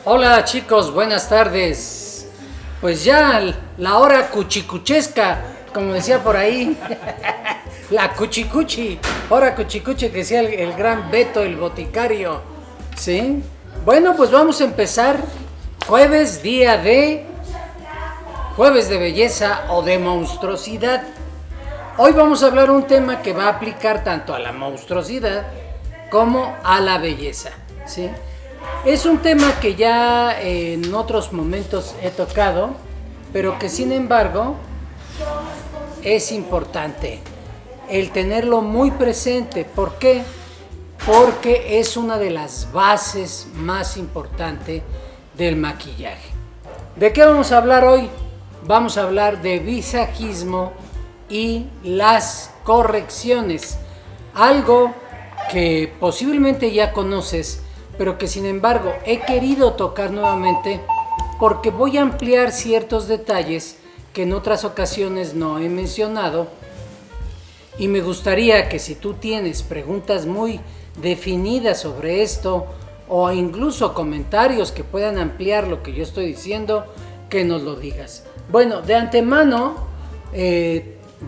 Hola chicos, buenas tardes. Pues ya la hora cuchicuchesca, como decía por ahí, la cuchicuchi, hora cuchicuchi que decía el gran Beto, el boticario. ¿Sí? Bueno, pues vamos a empezar jueves, jueves de belleza o de monstruosidad. Hoy vamos a hablar un tema que va a aplicar tanto a la monstruosidad como a la belleza, ¿sí? Es un tema que ya en otros momentos he tocado, pero que sin embargo es importante el tenerlo muy presente. ¿Por qué? Porque es una de las bases más importantes del maquillaje. ¿De qué vamos a hablar hoy? Vamos a hablar de visajismo y las correcciones. Algo que posiblemente ya conoces, pero que sin embargo he querido tocar nuevamente porque voy a ampliar ciertos detalles que en otras ocasiones no he mencionado, y me gustaría que si tú tienes preguntas muy definidas sobre esto o incluso comentarios que puedan ampliar lo que yo estoy diciendo, que nos lo digas. Bueno, de antemano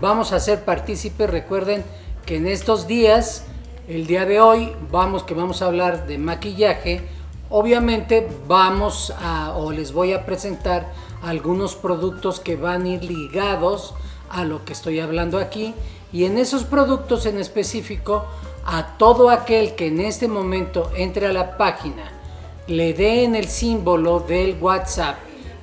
vamos a ser partícipes. Recuerden que en estos días, el día de hoy, vamos a hablar de maquillaje. Obviamente les voy a presentar algunos productos que van a ir ligados a lo que estoy hablando aquí, y en esos productos en específico, a todo aquel que en este momento entre a la página, le dé en el símbolo del WhatsApp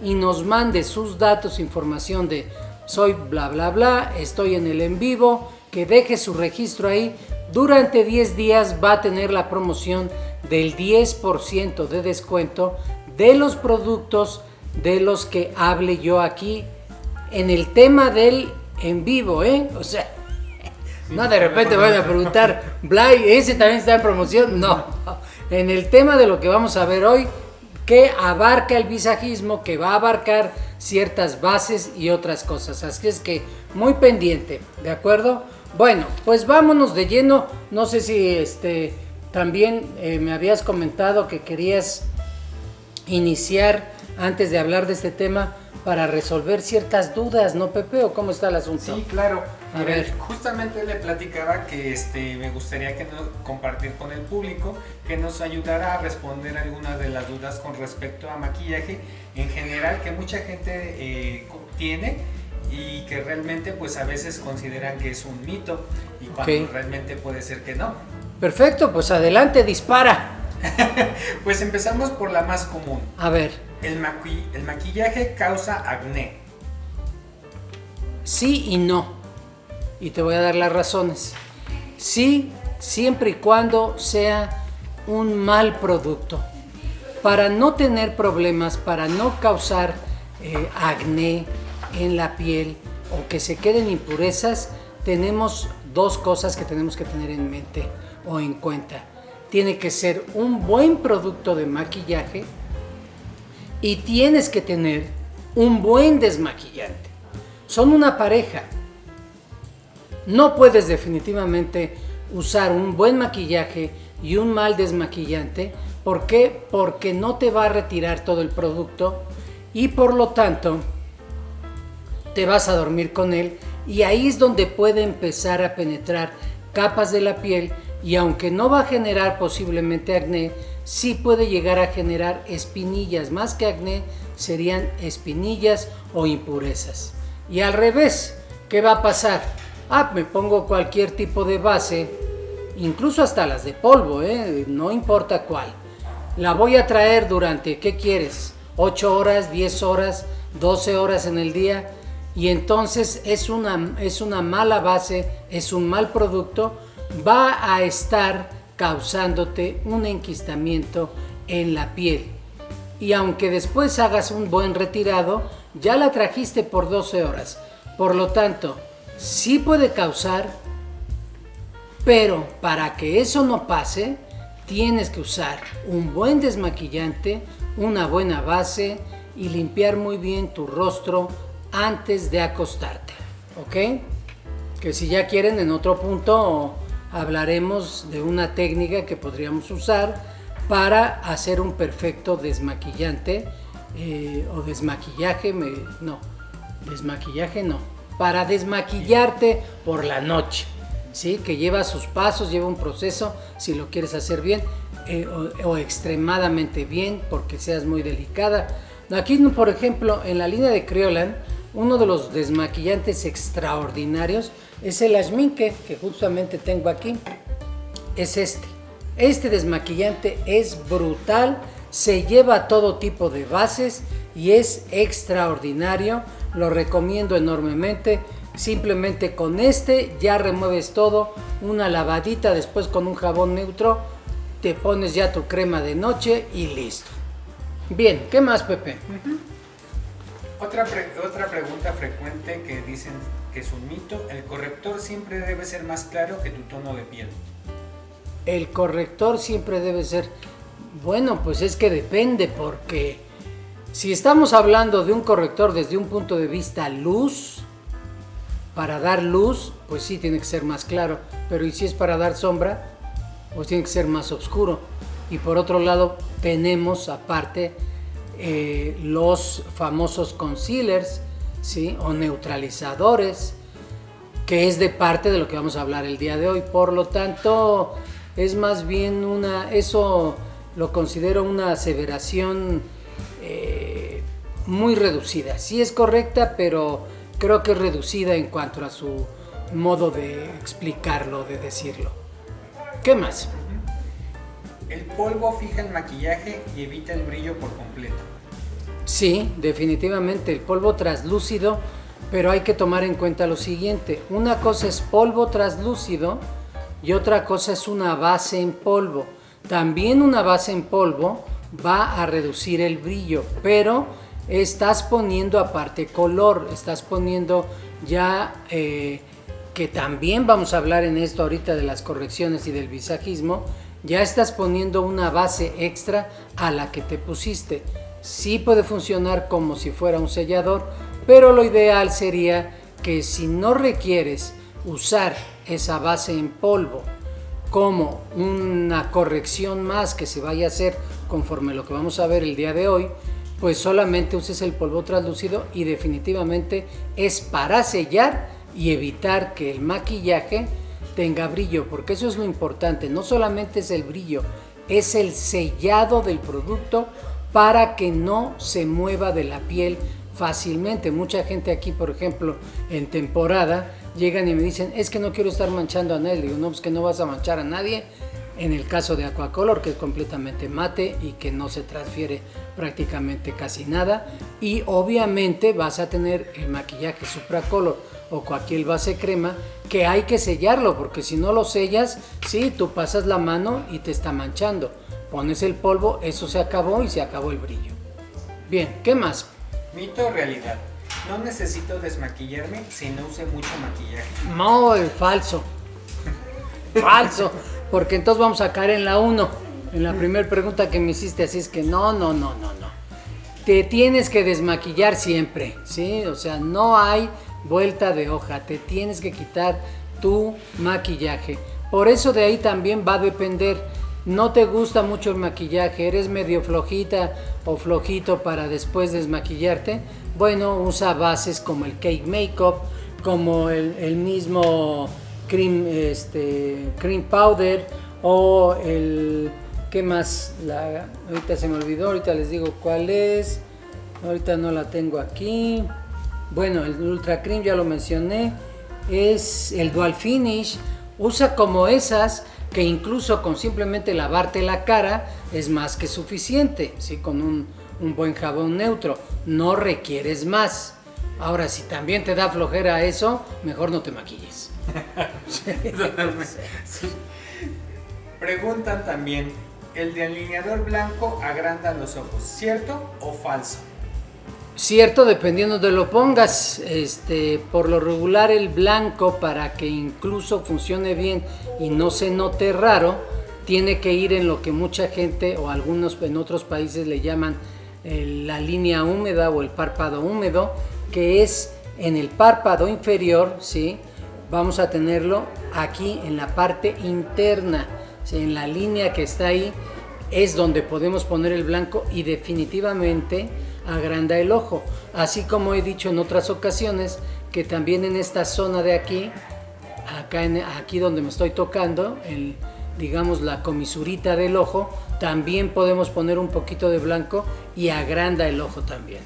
y nos mande sus datos, información de soy bla bla bla, estoy en el en vivo, que deje su registro ahí. Durante 10 días va a tener la promoción del 10% de descuento de los productos de los que hable yo aquí en el tema del en vivo, O sea, no de repente van a preguntar, Blay, ¿ese también está en promoción? No, en el tema de lo que vamos a ver hoy, que abarca el visajismo, que va a abarcar ciertas bases y otras cosas. Así es que muy pendiente, ¿de acuerdo? Bueno, pues vámonos de lleno. No sé si también me habías comentado que querías iniciar antes de hablar de este tema para resolver ciertas dudas, ¿no, Pepe? ¿O cómo está el asunto? Sí, claro. A ver. Justamente le platicaba que me gustaría compartir con el público, que nos ayudara a responder algunas de las dudas con respecto a maquillaje en general, que mucha gente tiene y que realmente pues a veces consideran que es un mito, y cuando realmente puede ser que no. Perfecto, pues adelante, dispara. Pues empezamos por la más común. A ver. El maquillaje causa acné. Sí y no. Y te voy a dar las razones. Sí, siempre y cuando sea un mal producto. Para no tener problemas, para no causar acné en la piel o que se queden impurezas, tenemos dos cosas que tenemos que tener en mente o en cuenta. Tiene que ser un buen producto de maquillaje y tienes que tener un buen desmaquillante. Son una pareja. No puedes definitivamente usar un buen maquillaje y un mal desmaquillante. ¿Por qué? Porque no te va a retirar todo el producto y por lo tanto te vas a dormir con él, y ahí es donde puede empezar a penetrar capas de la piel, y aunque no va a generar posiblemente acné, sí puede llegar a generar espinillas. Más que acné, serían espinillas o impurezas. Y al revés, ¿qué va a pasar? Me pongo cualquier tipo de base, incluso hasta las de polvo, no importa cuál. La voy a traer durante, ¿qué quieres? 8 horas, 10 horas, 12 horas en el día, y entonces es una mala base, es un mal producto, va a estar causándote un enquistamiento en la piel. Y aunque después hagas un buen retirado, ya la trajiste por 12 horas. Por lo tanto, sí puede causar, pero para que eso no pase, tienes que usar un buen desmaquillante, una buena base y limpiar muy bien tu rostro antes de acostarte, ¿ok? Que si ya quieren, en otro punto hablaremos de una técnica que podríamos usar para hacer un perfecto desmaquillante o desmaquillaje, desmaquillaje no, para desmaquillarte por la noche, ¿sí? Que lleva sus pasos, lleva un proceso, si lo quieres hacer bien o extremadamente bien, porque seas muy delicada. Aquí, por ejemplo, en la línea de Kryolan, uno de los desmaquillantes extraordinarios es el Ashminke, que justamente tengo aquí, es este. Este desmaquillante es brutal, se lleva todo tipo de bases y es extraordinario, lo recomiendo enormemente. Simplemente con este ya remueves todo, una lavadita, después con un jabón neutro, te pones ya tu crema de noche y listo. Bien, ¿qué más, Pepe? Otra pregunta frecuente que dicen que es un mito: el corrector siempre debe ser más claro que tu tono de piel. El corrector siempre debe ser... Bueno, pues es que depende, porque si estamos hablando de un corrector desde un punto de vista luz, para dar luz, pues sí tiene que ser más claro, pero ¿y si es para dar sombra? Pues tiene que ser más oscuro. Y por otro lado tenemos aparte los famosos concealers, ¿sí? O neutralizadores, que es de parte de lo que vamos a hablar el día de hoy. Por lo tanto, es más bien eso lo considero una aseveración muy reducida. Sí es correcta, pero creo que es reducida en cuanto a su modo de explicarlo, de decirlo. ¿Qué más? El polvo fija el maquillaje y evita el brillo por completo. Sí, definitivamente, el polvo traslúcido, pero hay que tomar en cuenta lo siguiente. Una cosa es polvo traslúcido y otra cosa es una base en polvo. También una base en polvo va a reducir el brillo, pero estás poniendo aparte color, estás poniendo ya, que también vamos a hablar en esto ahorita de las correcciones y del visajismo, ya estás poniendo una base extra a la que te pusiste. Sí puede funcionar como si fuera un sellador, pero lo ideal sería que si no requieres usar esa base en polvo como una corrección más que se vaya a hacer conforme lo que vamos a ver el día de hoy, pues solamente uses el polvo translúcido y definitivamente es para sellar y evitar que el maquillaje tenga brillo, porque eso es lo importante, no solamente es el brillo, es el sellado del producto para que no se mueva de la piel fácilmente. Mucha gente aquí, por ejemplo, en temporada, llegan y me dicen, es que no quiero estar manchando a nadie. Le digo, no, pues que no vas a manchar a nadie. En el caso de Aquacolor, que es completamente mate y que no se transfiere prácticamente casi nada. Y obviamente vas a tener el maquillaje Supracolor o cualquier base crema que hay que sellarlo, porque si no lo sellas, sí, tú pasas la mano y te está manchando. Pones el polvo, eso se acabó y se acabó el brillo. Bien, ¿qué más? Mito o realidad: no necesito desmaquillarme si no use mucho maquillaje. No, falso. Falso. Porque entonces vamos a caer en la 1, en la primera pregunta que me hiciste, así es que no. Te tienes que desmaquillar siempre, ¿sí? O sea, no hay vuelta de hoja, te tienes que quitar tu maquillaje. Por eso de ahí también va a depender. No te gusta mucho el maquillaje, eres medio flojita o flojito para después desmaquillarte. Bueno, usa bases como el Cake Makeup, como el mismo cream powder o el... ¿Qué más? Ahorita se me olvidó, ahorita les digo cuál es. Ahorita no la tengo aquí. Bueno, el Ultra Cream ya lo mencioné. Es el Dual Finish. Usa como esas que incluso con simplemente lavarte la cara es más que suficiente, ¿sí? Con un buen jabón neutro. No requieres más. Ahora, si también te da flojera eso, mejor no te maquilles. Sí. Preguntan también, ¿el delineador blanco agranda los ojos? ¿Cierto o falso? Cierto, dependiendo de lo pongas. Por lo regular el blanco, para que incluso funcione bien y no se note raro, tiene que ir en lo que mucha gente o algunos en otros países le llaman la línea húmeda o el párpado húmedo, que es en el párpado inferior, ¿sí? Vamos a tenerlo aquí en la parte interna, ¿sí? En la línea que está ahí, es donde podemos poner el blanco y definitivamente agranda el ojo. Así como he dicho en otras ocasiones que también en esta zona de aquí, aquí donde me estoy tocando, digamos la comisurita del ojo, también podemos poner un poquito de blanco y agranda el ojo también.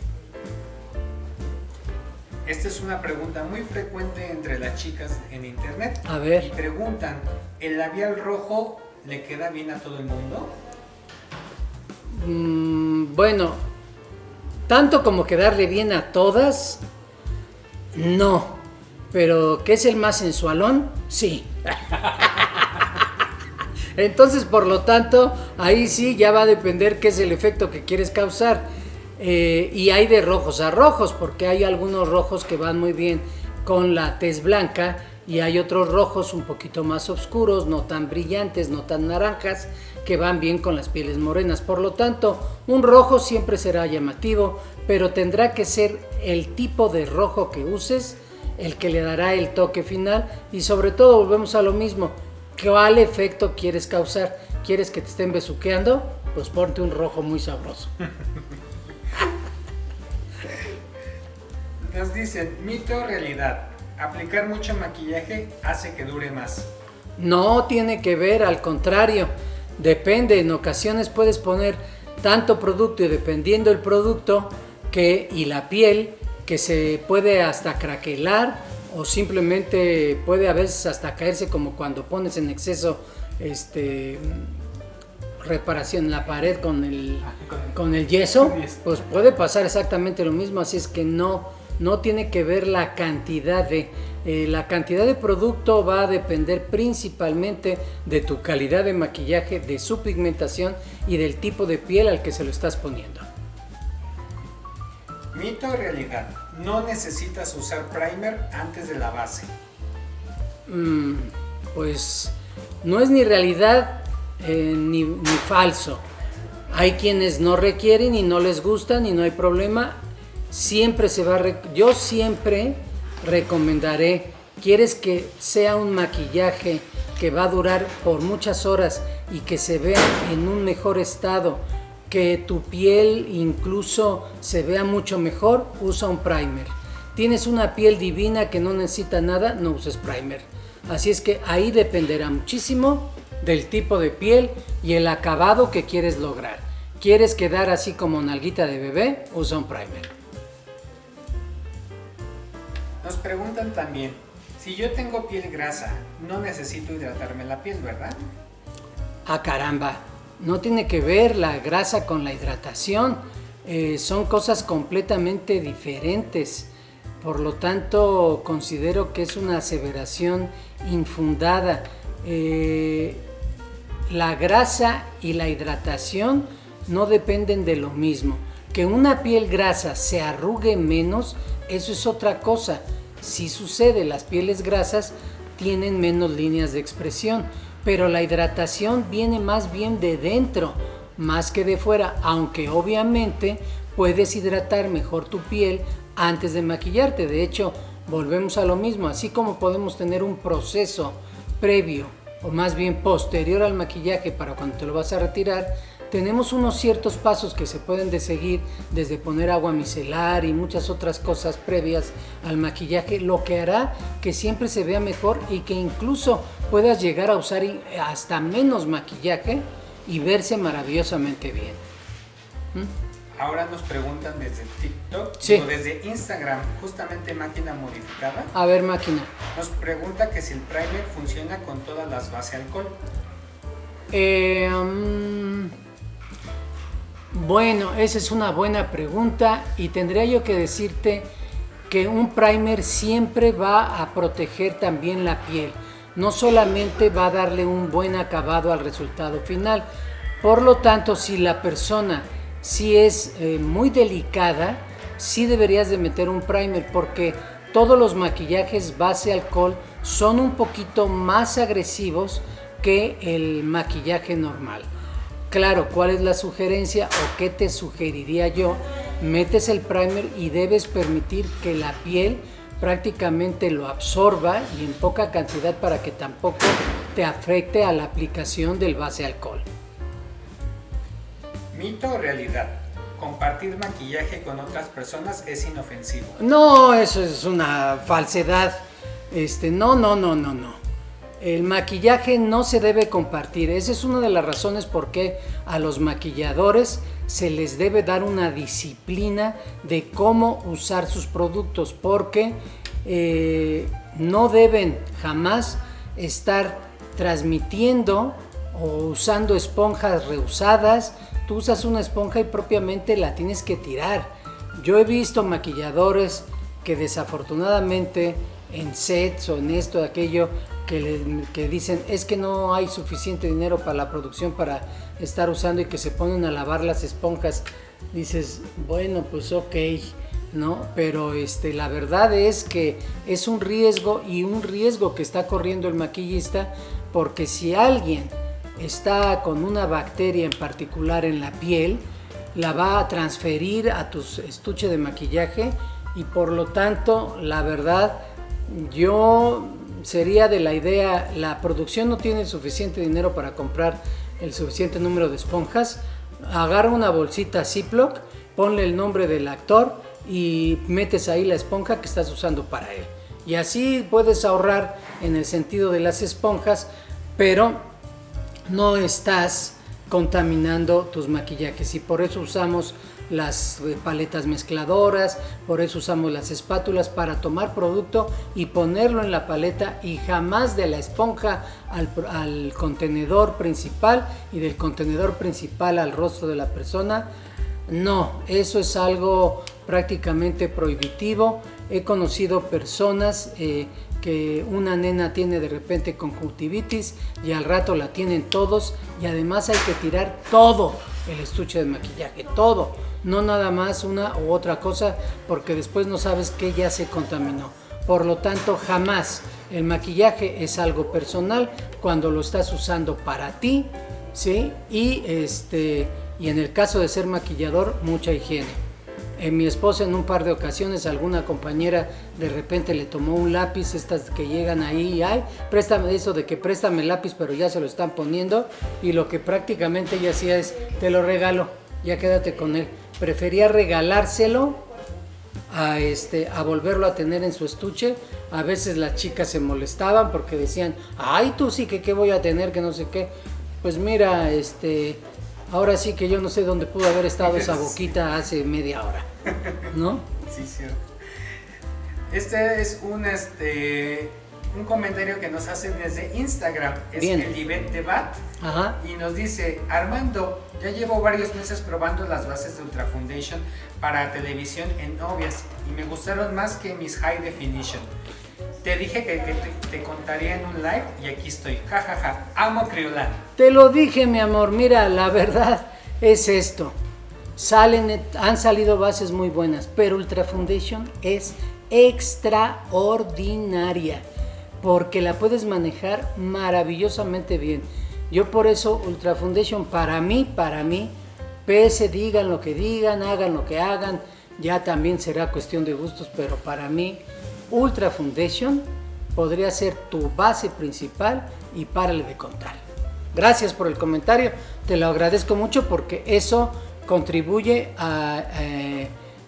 Esta es una pregunta muy frecuente entre las chicas en internet. A ver. Y preguntan, ¿el labial rojo le queda bien a todo el mundo? Bueno, tanto como quedarle bien a todas, no. Pero ¿qué es el más sensualón? Sí. Entonces, por lo tanto, ahí sí ya va a depender qué es el efecto que quieres causar. Y hay de rojos a rojos, porque hay algunos rojos que van muy bien con la tez blanca y hay otros rojos un poquito más oscuros, no tan brillantes, no tan naranjas, que van bien con las pieles morenas. Por lo tanto, un rojo siempre será llamativo, pero tendrá que ser el tipo de rojo que uses el que le dará el toque final. Y sobre todo, volvemos a lo mismo, ¿cuál efecto quieres causar? ¿Quieres que te estén besuqueando? Pues ponte un rojo muy sabroso. Nos dicen, mito o realidad, aplicar mucho maquillaje hace que dure más. No tiene que ver, al contrario, depende. En ocasiones puedes poner tanto producto y dependiendo el producto y la piel, que se puede hasta craquelar o simplemente puede a veces hasta caerse, como cuando pones en exceso reparación en la pared con el yeso, pues puede pasar exactamente lo mismo. Así es que no tiene que ver la cantidad de producto, va a depender principalmente de tu calidad de maquillaje, de su pigmentación y del tipo de piel al que se lo estás poniendo. Mito o realidad, no necesitas usar primer antes de la base. Pues no es ni realidad ni falso. Hay quienes no requieren y no les gustan y no hay problema. Yo siempre recomendaré, ¿quieres que sea un maquillaje que va a durar por muchas horas y que se vea en un mejor estado, que tu piel incluso se vea mucho mejor? Usa un primer. Tienes una piel divina que no necesita nada, no uses primer. Así es que ahí dependerá muchísimo del tipo de piel y el acabado que quieres lograr. ¿Quieres quedar así como nalguita de bebé? Usa un primer. Nos preguntan también, si yo tengo piel grasa, no necesito hidratarme la piel, ¿verdad? Ah, caramba, no tiene que ver la grasa con la hidratación. Son cosas completamente diferentes. Por lo tanto, considero que es una aseveración infundada. La grasa y la hidratación no dependen de lo mismo. Que una piel grasa se arrugue menos, eso es otra cosa. Sí sucede, las pieles grasas tienen menos líneas de expresión, pero la hidratación viene más bien de dentro, más que de fuera, aunque obviamente puedes hidratar mejor tu piel antes de maquillarte. De hecho, volvemos a lo mismo, así como podemos tener un proceso previo o más bien posterior al maquillaje para cuando te lo vas a retirar, tenemos unos ciertos pasos que se pueden seguir, desde poner agua micelar y muchas otras cosas previas al maquillaje, lo que hará que siempre se vea mejor y que incluso puedas llegar a usar hasta menos maquillaje y verse maravillosamente bien. Ahora nos preguntan desde TikTok, sí, o desde Instagram, justamente Máquina Modificada. A ver, Máquina. Nos pregunta que si el primer funciona con todas las base alcohol. Bueno, esa es una buena pregunta y tendría yo que decirte que un primer siempre va a proteger también la piel. No solamente va a darle un buen acabado al resultado final. Por lo tanto, si la persona sí es muy delicada, sí deberías de meter un primer, porque todos los maquillajes base alcohol son un poquito más agresivos que el maquillaje normal. Claro, ¿cuál es la sugerencia o qué te sugeriría yo? Metes el primer y debes permitir que la piel prácticamente lo absorba y en poca cantidad para que tampoco te afecte a la aplicación del base alcohol. ¿Mito o realidad? ¿Compartir maquillaje con otras personas es inofensivo? No, eso es una falsedad. No. El maquillaje no se debe compartir. Esa es una de las razones por qué a los maquilladores se les debe dar una disciplina de cómo usar sus productos, porque no deben jamás estar transmitiendo o usando esponjas reusadas. Tú usas una esponja y propiamente la tienes que tirar. Yo he visto maquilladores que desafortunadamente en sets o en esto, aquello, que dicen es que no hay suficiente dinero para la producción para estar usando, y que se ponen a lavar las esponjas. Dices, bueno, pues ok, ¿no? Pero la verdad es que es un riesgo, y un riesgo que está corriendo el maquillista, porque si alguien está con una bacteria en particular en la piel, la va a transferir a tu estuche de maquillaje, y por lo tanto, la verdad, yo sería de la idea, la producción no tiene suficiente dinero para comprar el suficiente número de esponjas. Agarra una bolsita Ziploc, ponle el nombre del actor y metes ahí la esponja que estás usando para él. Y así puedes ahorrar en el sentido de las esponjas, pero no estás contaminando tus maquillajes, y por eso usamos las paletas mezcladoras, por eso usamos las espátulas para tomar producto y ponerlo en la paleta, y jamás de la esponja al contenedor principal, y del contenedor principal al rostro de la persona. No, eso es algo prácticamente prohibitivo. He conocido personas que una nena tiene de repente conjuntivitis y al rato la tienen todos, y además hay que tirar todo el estuche de maquillaje, todo, no nada más una u otra cosa, porque después no sabes qué ya se contaminó. Por lo tanto, jamás. El maquillaje es algo personal cuando lo estás usando para ti, ¿sí? Y en el caso de ser maquillador, mucha higiene. Mi esposa en un par de ocasiones, alguna compañera de repente le tomó un lápiz, estas que llegan ahí y ay, préstame eso de que préstame el lápiz, pero ya se lo están poniendo, y lo que prácticamente ella hacía es, te lo regalo, ya quédate con él. Prefería regalárselo a volverlo a tener en su estuche. A veces las chicas se molestaban porque decían, ay, tú sí que qué voy a tener, que no sé qué. Pues mira, ahora sí que yo no sé dónde pudo haber estado esa boquita hace media hora, ¿no? Sí, cierto. Este es un comentario que nos hacen desde Instagram. Es Bien. el Ivette Debat. Ajá. Y nos dice, Armando, ya llevo varios meses probando las bases de Ultra Foundation para televisión en novias y me gustaron más que mis High Definition. Te dije que te contaría en un live y aquí estoy. Jajaja, amo Criolán. Te lo dije, mi amor. Mira, la verdad es esto. Han salido bases muy buenas, pero Ultra Foundation es extraordinaria porque la puedes manejar maravillosamente bien. Yo por eso Ultra Foundation para mí, PS digan lo que digan, hagan lo que hagan, ya también será cuestión de gustos, pero para mí Ultra Foundation podría ser tu base principal y párale de contar. Gracias por el comentario, te lo agradezco mucho porque eso contribuye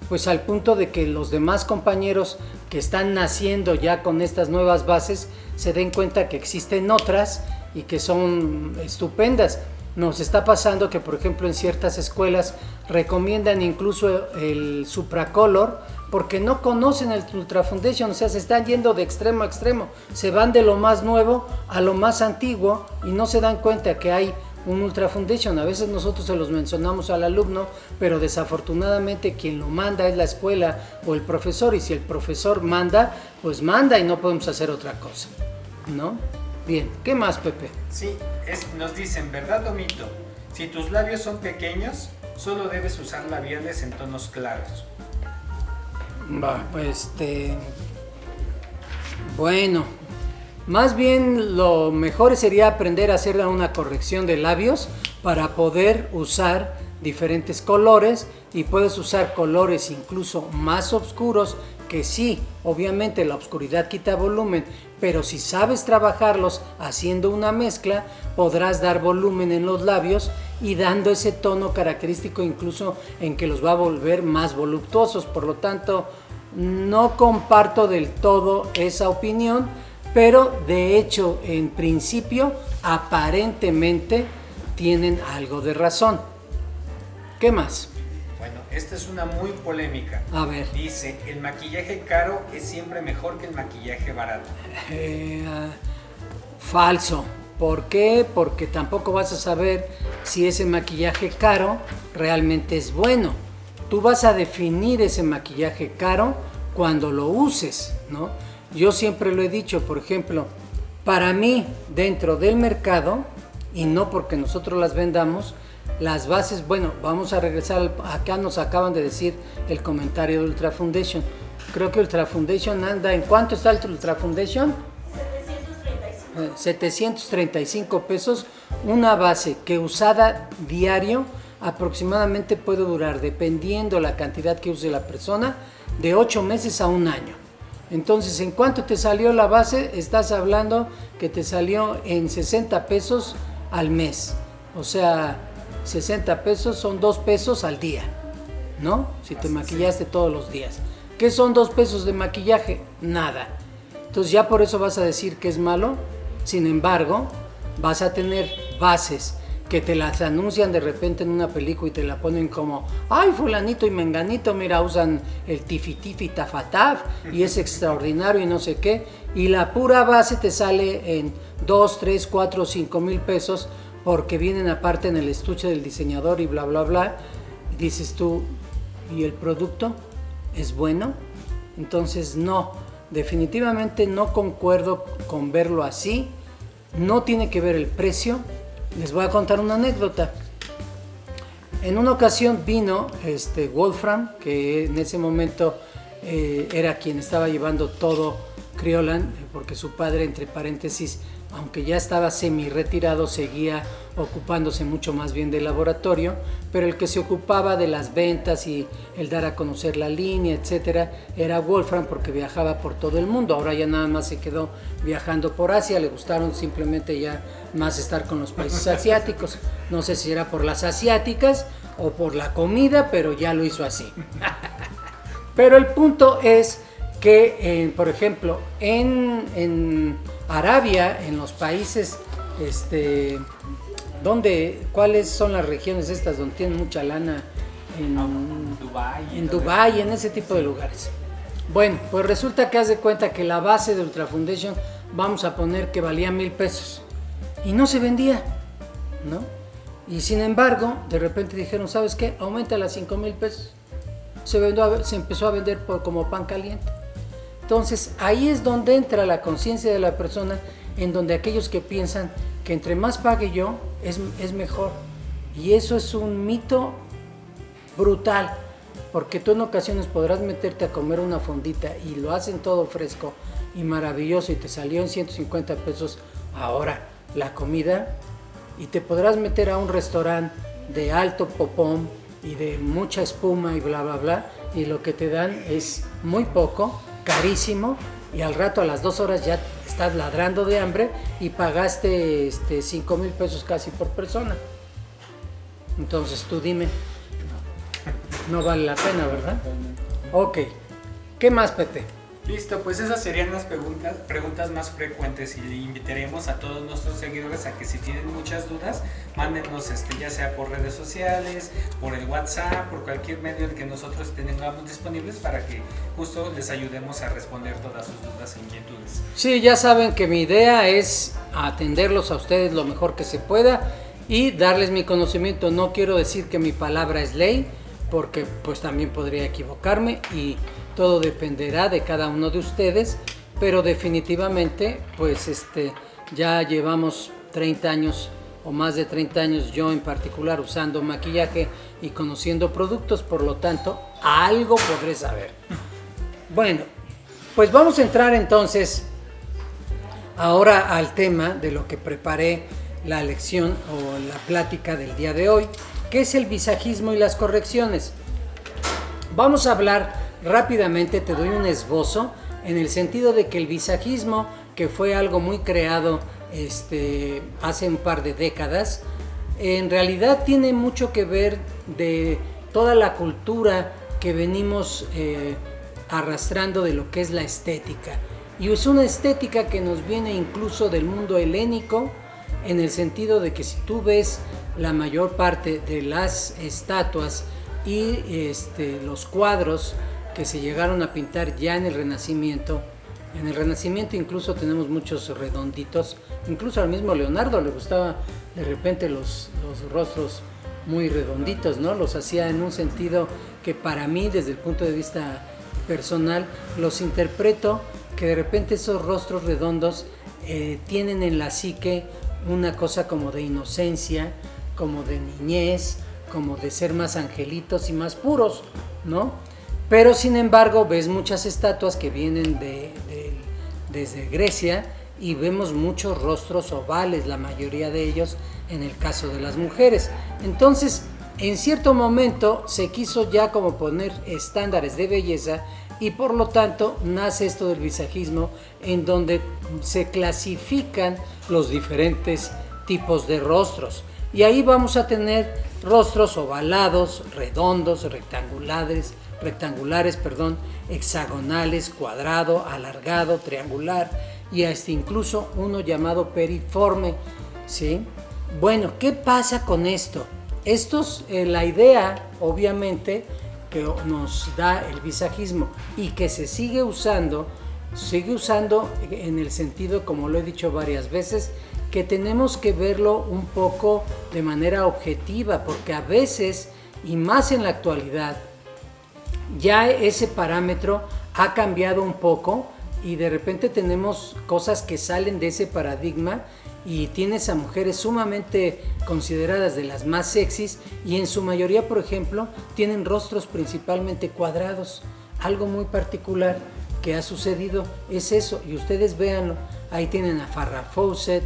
pues al punto de que los demás compañeros que están naciendo ya con estas nuevas bases se den cuenta que existen otras y que son estupendas. Nos está pasando que, por ejemplo, en ciertas escuelas recomiendan incluso el Supracolor porque no conocen el Ultra Foundation, o sea, se están yendo de extremo a extremo, se van de lo más nuevo a lo más antiguo y no se dan cuenta que hay un Ultra Foundation. A veces nosotros se los mencionamos al alumno, pero desafortunadamente quien lo manda es la escuela o el profesor, y si el profesor manda, pues manda y no podemos hacer otra cosa, ¿no? Bien, ¿qué más, Pepe? Sí, nos dicen, ¿verdad o mito? Si tus labios son pequeños, solo debes usar labiales en tonos claros. Bueno, más bien lo mejor sería aprender a hacer una corrección de labios para poder usar diferentes colores, y puedes usar colores incluso más oscuros porque sí, obviamente la oscuridad quita volumen, pero si sabes trabajarlos haciendo una mezcla, podrás dar volumen en los labios y dando ese tono característico incluso en que los va a volver más voluptuosos. Por lo tanto, no comparto del todo esa opinión, pero de hecho, en principio, aparentemente tienen algo de razón. ¿Qué más? Bueno, esta es una muy polémica. A ver. Dice, el maquillaje caro es siempre mejor que el maquillaje barato. Falso. ¿Por qué? Porque tampoco vas a saber si ese maquillaje caro realmente es bueno. Tú vas a definir ese maquillaje caro cuando lo uses, ¿no? Yo siempre lo he dicho, por ejemplo, para mí, dentro del mercado, y no porque nosotros las vendamos, las bases, bueno, vamos a regresar, acá nos acaban de decir el comentario de Ultra Foundation. Creo que Ultra Foundation anda, ¿en cuánto está el Ultra Foundation? 735 pesos, una base que usada diario aproximadamente puede durar, dependiendo la cantidad que use la persona, de 8 meses a un año. Entonces, ¿en cuánto te salió la base? Estás hablando que te salió en 60 pesos al mes, o sea, 60 pesos son 2 pesos al día, ¿no? Si te maquillaste todos los días. ¿Qué son 2 pesos de maquillaje? Nada. Entonces ya por eso vas a decir que es malo. Sin embargo, vas a tener bases que te las anuncian de repente en una película y te la ponen como, ay, fulanito y menganito, mira, usan el tifi tafataf y es extraordinario y no sé qué. Y la pura base te sale en 2, 3, 4, 5 mil pesos porque vienen aparte en el estuche del diseñador y bla, bla, bla. Y dices tú, ¿y el producto es bueno? Entonces no, definitivamente no concuerdo con verlo así. No tiene que ver el precio. Les voy a contar una anécdota. En una ocasión vino Wolfram, que en ese momento era quien estaba llevando todo Kryolan, porque su padre, entre paréntesis, aunque ya estaba semi retirado, seguía ocupándose mucho más bien del laboratorio, pero el que se ocupaba de las ventas y el dar a conocer la línea, etcétera, era Wolfram, porque viajaba por todo el mundo. Ahora ya nada más se quedó viajando por Asia, le gustaron simplemente ya más estar con los países asiáticos. No sé si era por las asiáticas o por la comida, pero ya lo hizo así. Pero el punto es que, por ejemplo, en Arabia, en los países, ¿cuáles son las regiones estas donde tienen mucha lana? En Dubái, en ese tipo de lugares. Bueno, pues resulta que haz de cuenta que la base de Ultra Foundation, vamos a poner que valía 1,000 pesos y no se vendía, ¿no? Y sin embargo, de repente dijeron, ¿sabes qué? Aumenta a 5,000 pesos. Se empezó a vender como pan caliente. Entonces, ahí es donde entra la conciencia de la persona, en donde aquellos que piensan que entre más pague yo, es mejor. Y eso es un mito brutal, porque tú en ocasiones podrás meterte a comer una fondita y lo hacen todo fresco y maravilloso y te salió en 150 pesos ahora la comida, y te podrás meter a un restaurante de alto popón y de mucha espuma y bla, bla, bla, y lo que te dan es muy poco, carísimo, y al rato a las 2 horas ya estás ladrando de hambre y pagaste 5,000 pesos casi por persona. Entonces tú dime, no vale la pena, ¿verdad? Ok, ¿qué más, Pepe? Listo, pues esas serían las preguntas más frecuentes, y le invitaremos a todos nuestros seguidores a que si tienen muchas dudas, mándenos ya sea por redes sociales, por el WhatsApp, por cualquier medio en que nosotros tengamos disponibles, para que justo les ayudemos a responder todas sus dudas e inquietudes. Sí, ya saben que mi idea es atenderlos a ustedes lo mejor que se pueda y darles mi conocimiento. No quiero decir que mi palabra es ley, porque pues también podría equivocarme y todo dependerá de cada uno de ustedes, pero definitivamente pues ya llevamos 30 años o más de 30 años, yo en particular, usando maquillaje y conociendo productos, por lo tanto algo podré saber. Bueno, pues vamos a entrar entonces ahora al tema de lo que preparé la lección o la plática del día de hoy, que es el visajismo y las correcciones. Vamos a hablar rápidamente te doy un esbozo en el sentido de que el visajismo, que fue algo muy creado hace un par de décadas, en realidad tiene mucho que ver de toda la cultura que venimos arrastrando de lo que es la estética. Y es una estética que nos viene incluso del mundo helénico, en el sentido de que si tú ves la mayor parte de las estatuas y los cuadros que se llegaron a pintar ya en el Renacimiento incluso tenemos muchos redonditos, incluso al mismo Leonardo le gustaba de repente los rostros muy redonditos, ¿no? Los hacía en un sentido que para mí, desde el punto de vista personal, los interpreto que de repente esos rostros redondos tienen en la psique una cosa como de inocencia, como de niñez, como de ser más angelitos y más puros, ¿no? Pero sin embargo ves muchas estatuas que vienen desde Grecia y vemos muchos rostros ovales, la mayoría de ellos en el caso de las mujeres. Entonces, en cierto momento se quiso ya como poner estándares de belleza y por lo tanto nace esto del visajismo, en donde se clasifican los diferentes tipos de rostros. Y ahí vamos a tener rostros ovalados, redondos, rectangulares, hexagonales, cuadrado, alargado, triangular y hasta incluso uno llamado periforme, ¿sí? Bueno, ¿qué pasa con esto? La idea, obviamente, que nos da el visajismo y que se sigue usando en el sentido, como lo he dicho varias veces, que tenemos que verlo un poco de manera objetiva, porque a veces, y más en la actualidad, ya ese parámetro ha cambiado un poco y de repente tenemos cosas que salen de ese paradigma y tienes a mujeres sumamente consideradas de las más sexys y en su mayoría, por ejemplo, tienen rostros principalmente cuadrados. Algo muy particular que ha sucedido es eso, y ustedes véanlo, ahí tienen a Farrah Fawcett,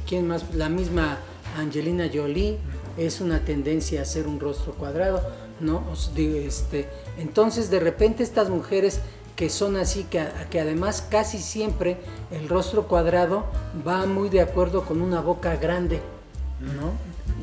¿quién más? La misma Angelina Jolie, es una tendencia a hacer un rostro cuadrado, ¿no? Entonces de repente estas mujeres que son así, que además casi siempre el rostro cuadrado va muy de acuerdo con una boca grande, ¿no?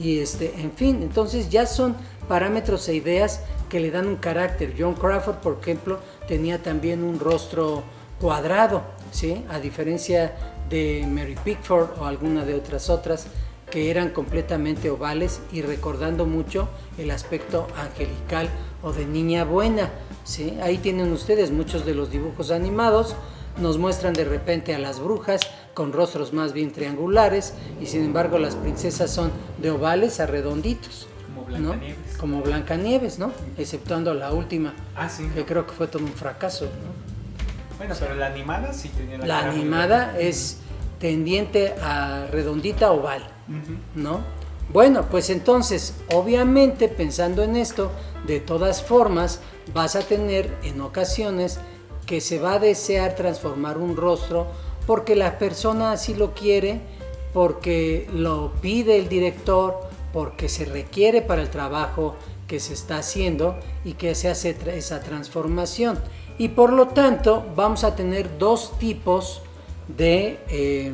Y en fin, entonces ya son parámetros e ideas que le dan un carácter. Joan Crawford, por ejemplo, tenía también un rostro cuadrado, ¿sí? A diferencia de Mary Pickford o alguna de otras que eran completamente ovales y recordando mucho el aspecto angelical o de niña buena, ¿sí? Ahí tienen ustedes muchos de los dibujos animados, nos muestran de repente a las brujas con rostros más bien triangulares y sin embargo las princesas son de ovales a redonditos, como Blancanieves, ¿no? Como Blancanieves, ¿no? Exceptuando la última, sí, que creo que fue todo un fracaso, ¿no? Bueno, pero la animada sí tenía la animada es tendiente a redondita oval, ¿no? Bueno, pues entonces, obviamente, pensando en esto, de todas formas, vas a tener en ocasiones que se va a desear transformar un rostro porque la persona así lo quiere, porque lo pide el director, porque se requiere para el trabajo que se está haciendo y que se hace esa transformación. Y por lo tanto, vamos a tener dos tipos de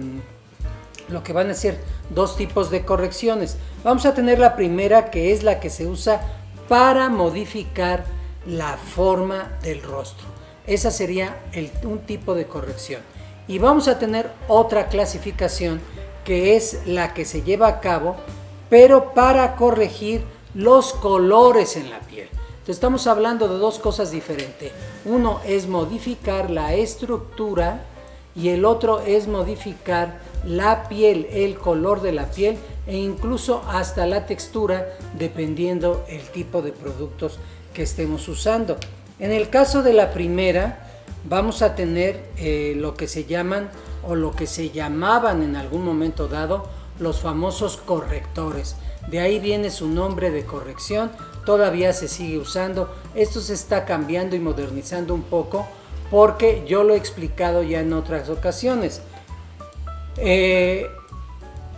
lo que van a ser dos tipos de correcciones. Vamos a tener la primera, que es la que se usa para modificar la forma del rostro. Esa sería un tipo de corrección. Y vamos a tener otra clasificación, que es la que se lleva a cabo, pero para corregir los colores en la piel. Entonces estamos hablando de dos cosas diferentes. Uno es modificar la estructura y el otro es modificar la piel, el color de la piel e incluso hasta la textura, dependiendo el tipo de productos que estemos usando. En el caso de la primera, vamos a tener lo que se llaman o lo que se llamaban en algún momento dado los famosos correctores. De ahí viene su nombre de corrección, todavía se sigue usando. Esto se está cambiando y modernizando un poco porque yo lo he explicado ya en otras ocasiones.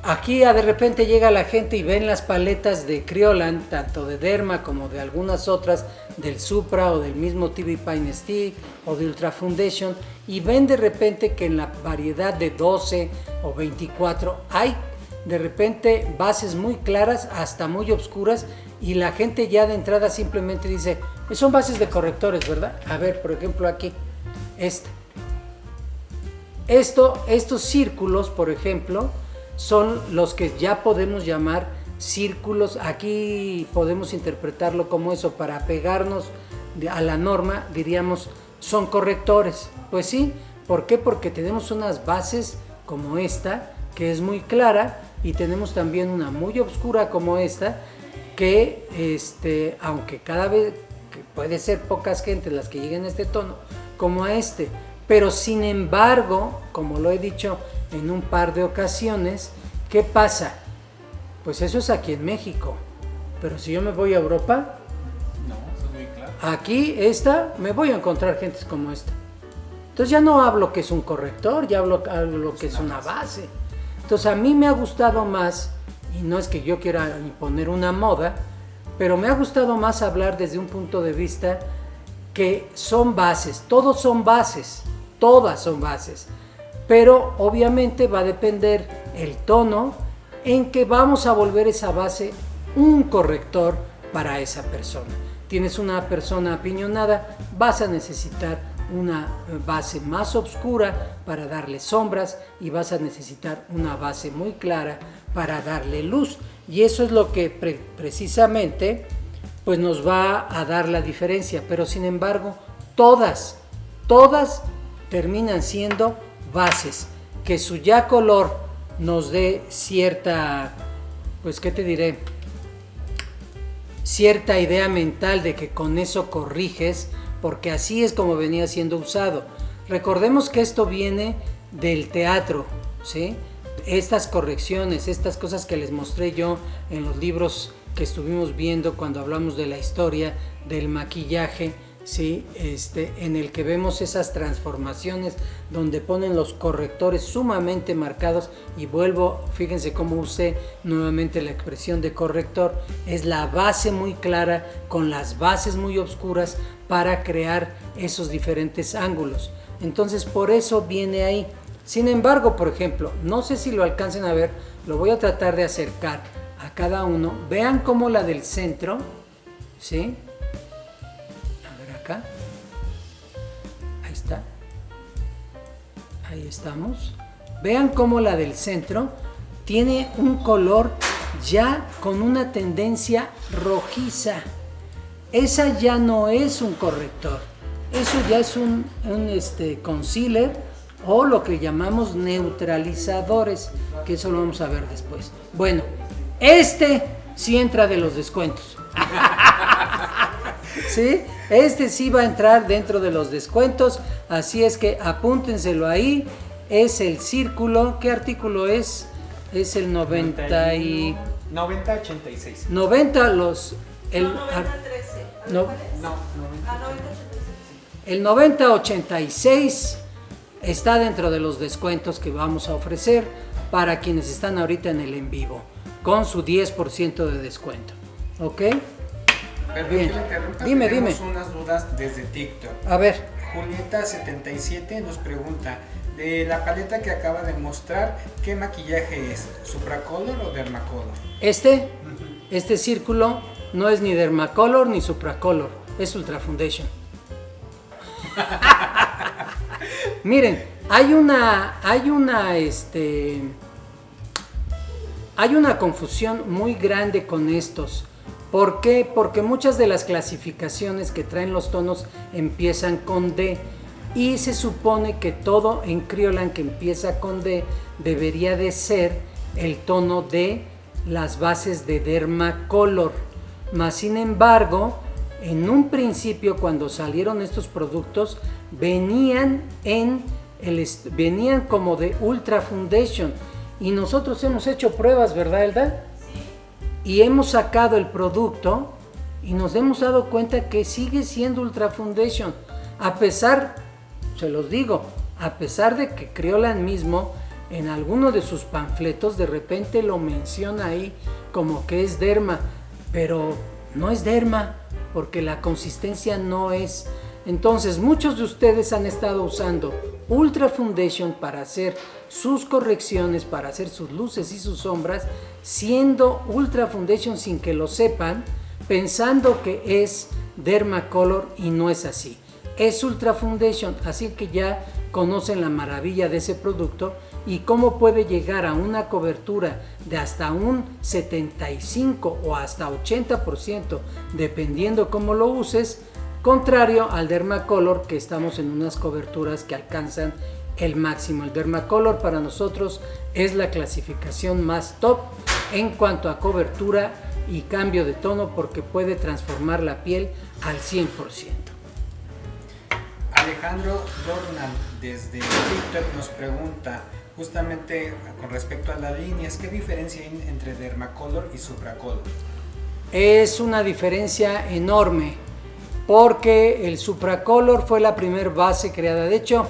aquí de repente llega la gente y ven las paletas de Kryolan, tanto de Derma como de algunas otras, del Supra o del mismo TV Pine Stick o de Ultra Foundation, y ven de repente que en la variedad de 12 o 24 hay de repente bases muy claras hasta muy oscuras, y la gente ya de entrada simplemente dice, son bases de correctores, ¿verdad? A ver, por ejemplo aquí, estos círculos, por ejemplo, son los que ya podemos llamar círculos. Aquí podemos interpretarlo como eso, para apegarnos a la norma, diríamos, son correctores. Pues sí, ¿por qué? Porque tenemos unas bases como esta, que es muy clara, y tenemos también una muy oscura como esta, que aunque cada vez que puede ser pocas gentes las que lleguen a este tono, como a pero sin embargo, como lo he dicho en un par de ocasiones, ¿qué pasa? Pues eso es aquí en México, pero si yo me voy a Europa, no, eso es muy claro. Aquí me voy a encontrar gentes como esta. Entonces ya no hablo que es un corrector, ya hablo que es una base. Entonces a mí me ha gustado más, y no es que yo quiera imponer una moda, pero me ha gustado más hablar desde un punto de vista que son bases, todos son bases, todas son bases, pero obviamente va a depender el tono en que vamos a volver esa base un corrector para esa persona. Tienes una persona apiñonada, vas a necesitar una base más oscura para darle sombras, y vas a necesitar una base muy clara para darle luz, y eso es lo que precisamente pues nos va a dar la diferencia. Pero sin embargo todas terminan siendo bases, que su ya color nos dé cierta, pues qué te diré, cierta idea mental de que con eso corriges, porque así es como venía siendo usado. Recordemos que esto viene del teatro, ¿sí? Estas correcciones, estas cosas que les mostré yo en los libros que estuvimos viendo cuando hablamos de la historia del maquillaje, ¿sí? En el que vemos esas transformaciones donde ponen los correctores sumamente marcados, y vuelvo, fíjense cómo usé nuevamente la expresión de corrector, es la base muy clara con las bases muy oscuras para crear esos diferentes ángulos. Entonces por eso viene ahí. Sin embargo, por ejemplo, no sé si lo alcancen a ver, lo voy a tratar de acercar a cada uno. Vean cómo la del centro, ¿sí? A ver acá. Ahí está. Ahí estamos. Vean cómo la del centro tiene un color ya con una tendencia rojiza. Esa ya no es un corrector. Eso ya es un concealer, o lo que llamamos neutralizadores, que eso lo vamos a ver después. Bueno, sí entra de los descuentos. ¿Sí? Sí va a entrar dentro de los descuentos, así es que apúntenselo ahí. Es el círculo, ¿qué artículo es? Es el 90 y... 9086. 90 los... El, no, 9013. No, no, 90. El 9086 está dentro de los descuentos que vamos a ofrecer para quienes están ahorita en el en vivo, con su 10% de descuento. ¿Ok? Bien. Dime. Tenemos unas dudas desde TikTok. A ver. Julieta77 nos pregunta, de la paleta que acaba de mostrar, ¿qué maquillaje es? ¿Supracolor o Dermacolor? Este círculo no es ni Dermacolor ni Supracolor, es Ultra Foundation. Miren, hay una confusión muy grande con estos. ¿Por qué? Porque muchas de las clasificaciones que traen los tonos empiezan con D, y se supone que todo en Kryolan que empieza con D debería de ser el tono de las bases de Dermacolor. Mas sin embargo, en un principio, cuando salieron estos productos, venían como de Ultra Foundation, y nosotros hemos hecho pruebas, ¿verdad, Elda? Sí. Y hemos sacado el producto y nos hemos dado cuenta que sigue siendo Ultra Foundation, a pesar, se los digo, a pesar de que Kryolan mismo en alguno de sus panfletos de repente lo menciona ahí como que es derma, pero no es derma porque la consistencia no es. Entonces muchos de ustedes han estado usando Ultra Foundation para hacer sus correcciones, para hacer sus luces y sus sombras, siendo Ultra Foundation sin que lo sepan, pensando que es Dermacolor y no es así. Es Ultra Foundation, así que ya conocen la maravilla de ese producto y cómo puede llegar a una cobertura de hasta un 75 o hasta 80%, dependiendo cómo lo uses, contrario al Dermacolor, que estamos en unas coberturas que alcanzan el máximo. El Dermacolor para nosotros es la clasificación más top en cuanto a cobertura y cambio de tono, porque puede transformar la piel al 100%. Alejandro Dornan desde TikTok nos pregunta justamente con respecto a las líneas, ¿qué diferencia hay entre Dermacolor y Supracolor? Es una diferencia enorme, porque el Supracolor fue la primera base creada. De hecho,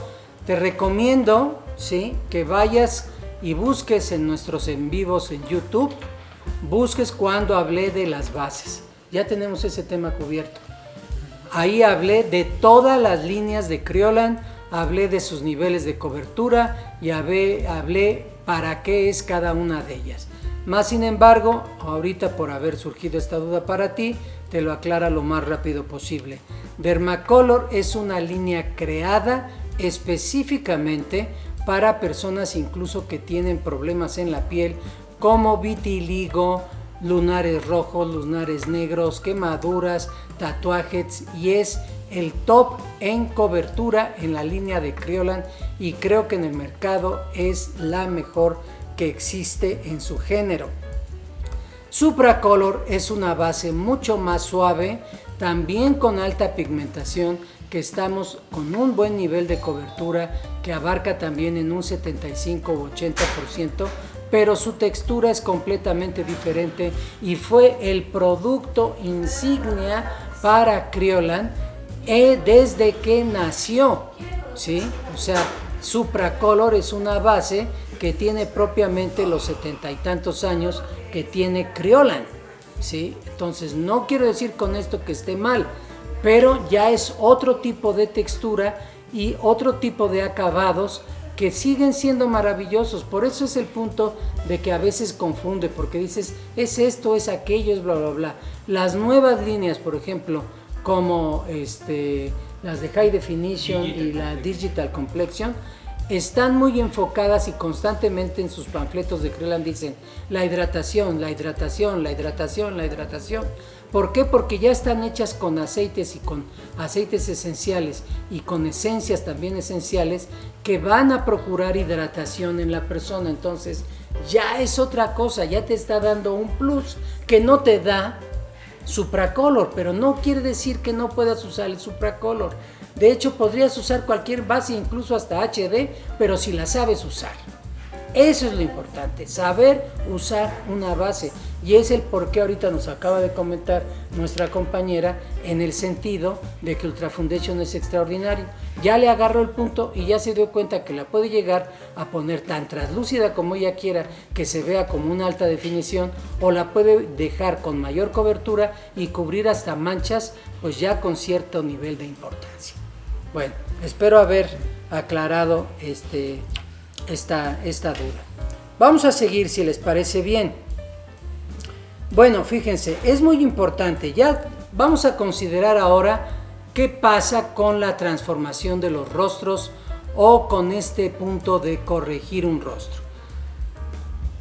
te recomiendo, ¿sí?, que vayas y busques en nuestros en vivos en YouTube, busques cuando hablé de las bases. Ya tenemos ese tema cubierto. Ahí hablé de todas las líneas de Kryolan, hablé de sus niveles de cobertura y hablé para qué es cada una de ellas. Más sin embargo, ahorita por haber surgido esta duda para ti, te lo aclara lo más rápido posible. Dermacolor es una línea creada específicamente para personas incluso que tienen problemas en la piel como vitiligo, lunares rojos, lunares negros, quemaduras, tatuajes, y es el top en cobertura en la línea de Kryolan y creo que en el mercado es la mejor que existe en su género. Supracolor es una base mucho más suave, también con alta pigmentación, que estamos con un buen nivel de cobertura que abarca también en un 75 u 80%, pero su textura es completamente diferente y fue el producto insignia para Kryolan desde que nació, ¿sí? O sea, Supracolor es una base que tiene propiamente los 70 y tantos años que tiene Kryolan, ¿sí? Entonces no quiero decir con esto que esté mal, pero ya es otro tipo de textura y otro tipo de acabados que siguen siendo maravillosos. Por eso es el punto de que a veces confunde, porque dices, es esto, es aquello, es bla, bla, bla. Las nuevas líneas, por ejemplo, como las de High Definition y la Digital Complexion, están muy enfocadas y constantemente en sus panfletos de Kryolan dicen la hidratación, la hidratación, la hidratación, la hidratación. ¿Por qué? Porque ya están hechas con aceites y con aceites esenciales y con esencias también esenciales que van a procurar hidratación en la persona. Entonces ya es otra cosa, ya te está dando un plus que no te da Supracolor, pero no quiere decir que no puedas usar el Supracolor. De hecho, podrías usar cualquier base, incluso hasta HD, pero si la sabes usar. Eso es lo importante, saber usar una base. Y es el por qué ahorita nos acaba de comentar nuestra compañera, en el sentido de que Ultra Foundation es extraordinario. Ya le agarró el punto y ya se dio cuenta que la puede llegar a poner tan translúcida como ella quiera, que se vea como una alta definición, o la puede dejar con mayor cobertura y cubrir hasta manchas, pues ya con cierto nivel de importancia. Bueno, espero haber aclarado esta duda. Vamos a seguir, si les parece bien. Bueno, fíjense, es muy importante. Ya vamos a considerar ahora qué pasa con la transformación de los rostros o con este punto de corregir un rostro.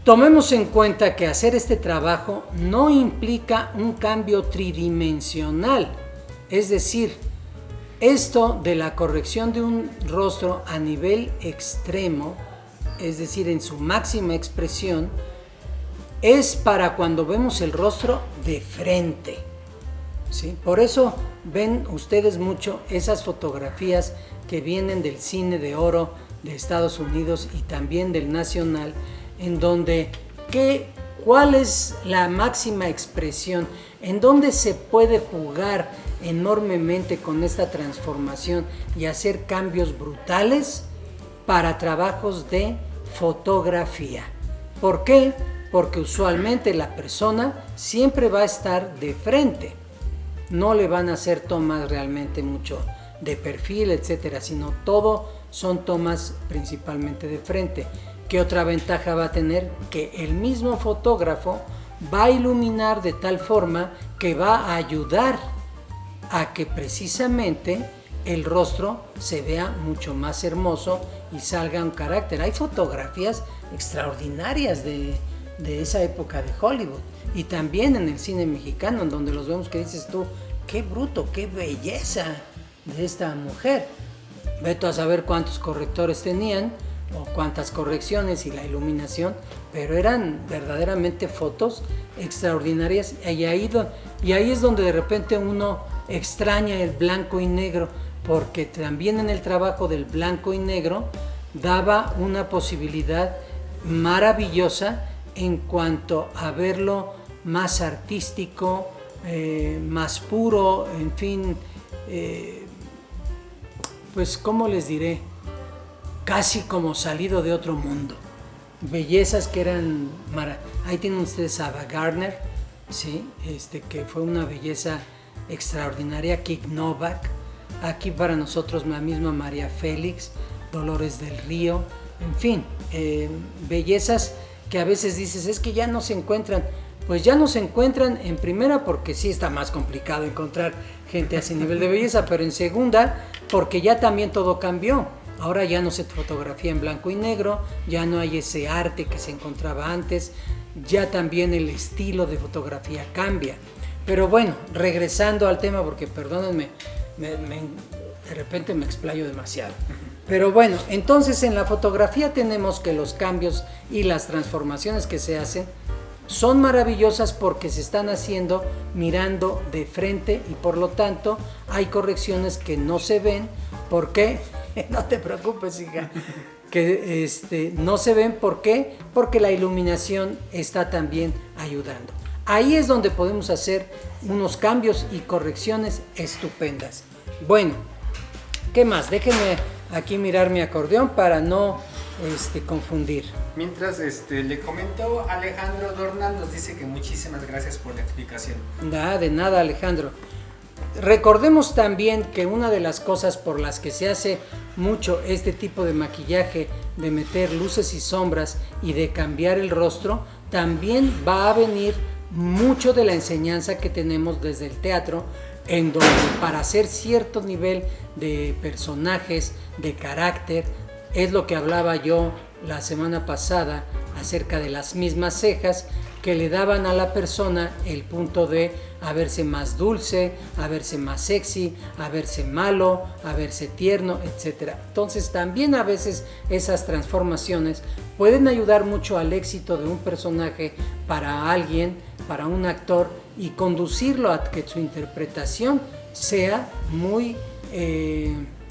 Tomemos en cuenta que hacer este trabajo no implica un cambio tridimensional, es decir, esto de la corrección de un rostro a nivel extremo, es decir, en su máxima expresión, es para cuando vemos el rostro de frente, ¿sí? Por eso ven ustedes mucho esas fotografías que vienen del cine de oro de Estados Unidos y también del nacional, en donde ¿cuál es la máxima expresión? En donde se puede jugar enormemente con esta transformación y hacer cambios brutales para trabajos de fotografía. ¿Por qué? Porque usualmente la persona siempre va a estar de frente. No le van a hacer tomas realmente mucho de perfil, etcétera, sino todo son tomas principalmente de frente. ¿Qué otra ventaja va a tener? Que el mismo fotógrafo va a iluminar de tal forma que va a ayudar a que precisamente el rostro se vea mucho más hermoso y salga un carácter. Hay fotografías extraordinarias de esa época de Hollywood y también en el cine mexicano, en donde los vemos que dices tú, qué bruto, qué belleza de esta mujer. Vete a saber cuántos correctores tenían o cuántas correcciones y la iluminación, pero eran verdaderamente fotos extraordinarias y ahí es donde de repente uno extraña el blanco y negro, porque también en el trabajo del blanco y negro daba una posibilidad maravillosa en cuanto a verlo más artístico, más puro, en fin, pues ¿cómo les diré? Casi como salido de otro mundo. Bellezas que eran ahí tienen ustedes a Ava Gardner, ¿sí? Que fue una belleza extraordinaria. Kik Novak, aquí para nosotros la misma María Félix, Dolores del Río, en fin, bellezas que a veces dices, es que ya no se encuentran. Pues ya no se encuentran en primera porque sí está más complicado encontrar gente a ese nivel de belleza, pero en segunda porque ya también todo cambió. Ahora ya no se fotografía en blanco y negro, ya no hay ese arte que se encontraba antes, ya también el estilo de fotografía cambia. Pero bueno, regresando al tema, porque perdónenme, de repente me explayo demasiado. Pero bueno, entonces en la fotografía tenemos que los cambios y las transformaciones que se hacen son maravillosas porque se están haciendo mirando de frente y por lo tanto hay correcciones que no se ven. ¿Por qué? No te preocupes, hija. Que no se ven, ¿por qué? Porque la iluminación está también ayudando. Ahí es donde podemos hacer unos cambios y correcciones estupendas. Bueno, ¿qué más? Déjenme aquí mirar mi acordeón para no confundir. Mientras le comentó Alejandro Dornal, nos dice que muchísimas gracias por la explicación. De nada, Alejandro. Recordemos también que una de las cosas por las que se hace mucho este tipo de maquillaje, de meter luces y sombras y de cambiar el rostro, también va a venir mucho de la enseñanza que tenemos desde el teatro, en donde para hacer cierto nivel de personajes, de carácter, es lo que hablaba yo la semana pasada acerca de las mismas cejas que le daban a la persona el punto de a verse más dulce, a verse más sexy, a verse malo, a verse tierno, etc. Entonces también a veces esas transformaciones pueden ayudar mucho al éxito de un personaje para alguien, para un actor, y conducirlo a que su interpretación sea muy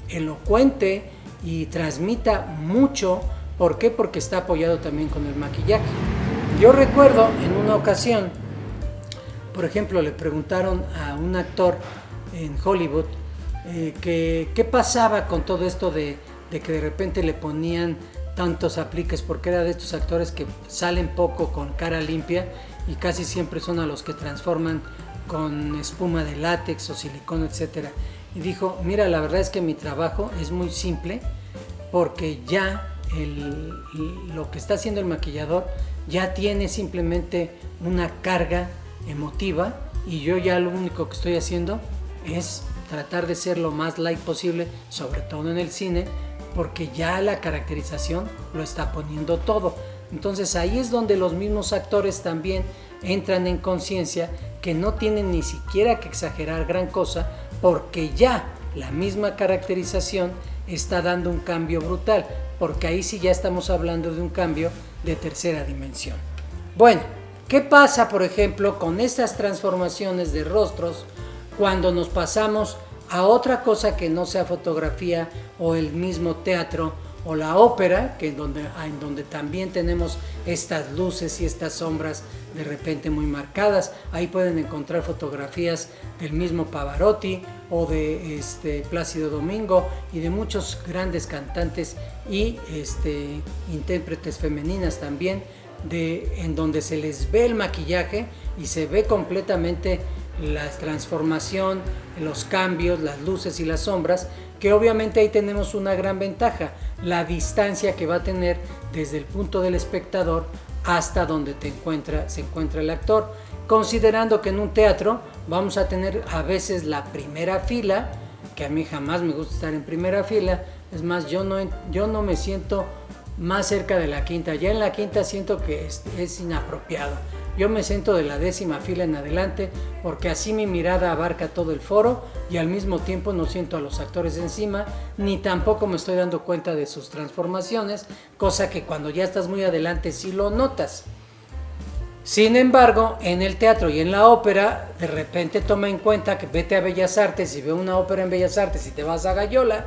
elocuente y transmita mucho. ¿Por qué? Porque está apoyado también con el maquillaje. Yo recuerdo en una ocasión, por ejemplo, le preguntaron a un actor en Hollywood que qué pasaba con todo esto de que de repente le ponían tantos apliques, porque era de estos actores que salen poco con cara limpia y casi siempre son a los que transforman con espuma de látex o silicona, etc. Y dijo, mira, la verdad es que mi trabajo es muy simple porque ya lo que está haciendo el maquillador ya tiene simplemente una carga emotiva y yo ya lo único que estoy haciendo es tratar de ser lo más light posible, sobre todo en el cine, porque ya la caracterización lo está poniendo todo. Entonces ahí es donde los mismos actores también entran en conciencia que no tienen ni siquiera que exagerar gran cosa, porque ya la misma caracterización está dando un cambio brutal, porque ahí sí ya estamos hablando de un cambio de tercera dimensión. Bueno, ¿qué pasa, por ejemplo, con estas transformaciones de rostros cuando nos pasamos a otra cosa que no sea fotografía o el mismo teatro o la ópera, en donde también tenemos estas luces y estas sombras de repente muy marcadas. Ahí pueden encontrar fotografías del mismo Pavarotti o de Plácido Domingo y de muchos grandes cantantes y intérpretes femeninas también, en donde se les ve el maquillaje y se ve completamente la transformación, los cambios, las luces y las sombras, que obviamente ahí tenemos una gran ventaja, la distancia que va a tener desde el punto del espectador hasta donde se encuentra el actor, considerando que en un teatro vamos a tener a veces la primera fila, que a mí jamás me gusta estar en primera fila, es más, yo no me siento más cerca de la quinta, ya en la quinta siento que es inapropiado. Yo me siento de la 10ª fila en adelante porque así mi mirada abarca todo el foro y al mismo tiempo no siento a los actores encima, ni tampoco me estoy dando cuenta de sus transformaciones, cosa que cuando ya estás muy adelante sí lo notas. Sin embargo, en el teatro y en la ópera, de repente toma en cuenta que vete a Bellas Artes y ve una ópera en Bellas Artes y te vas a Gallola,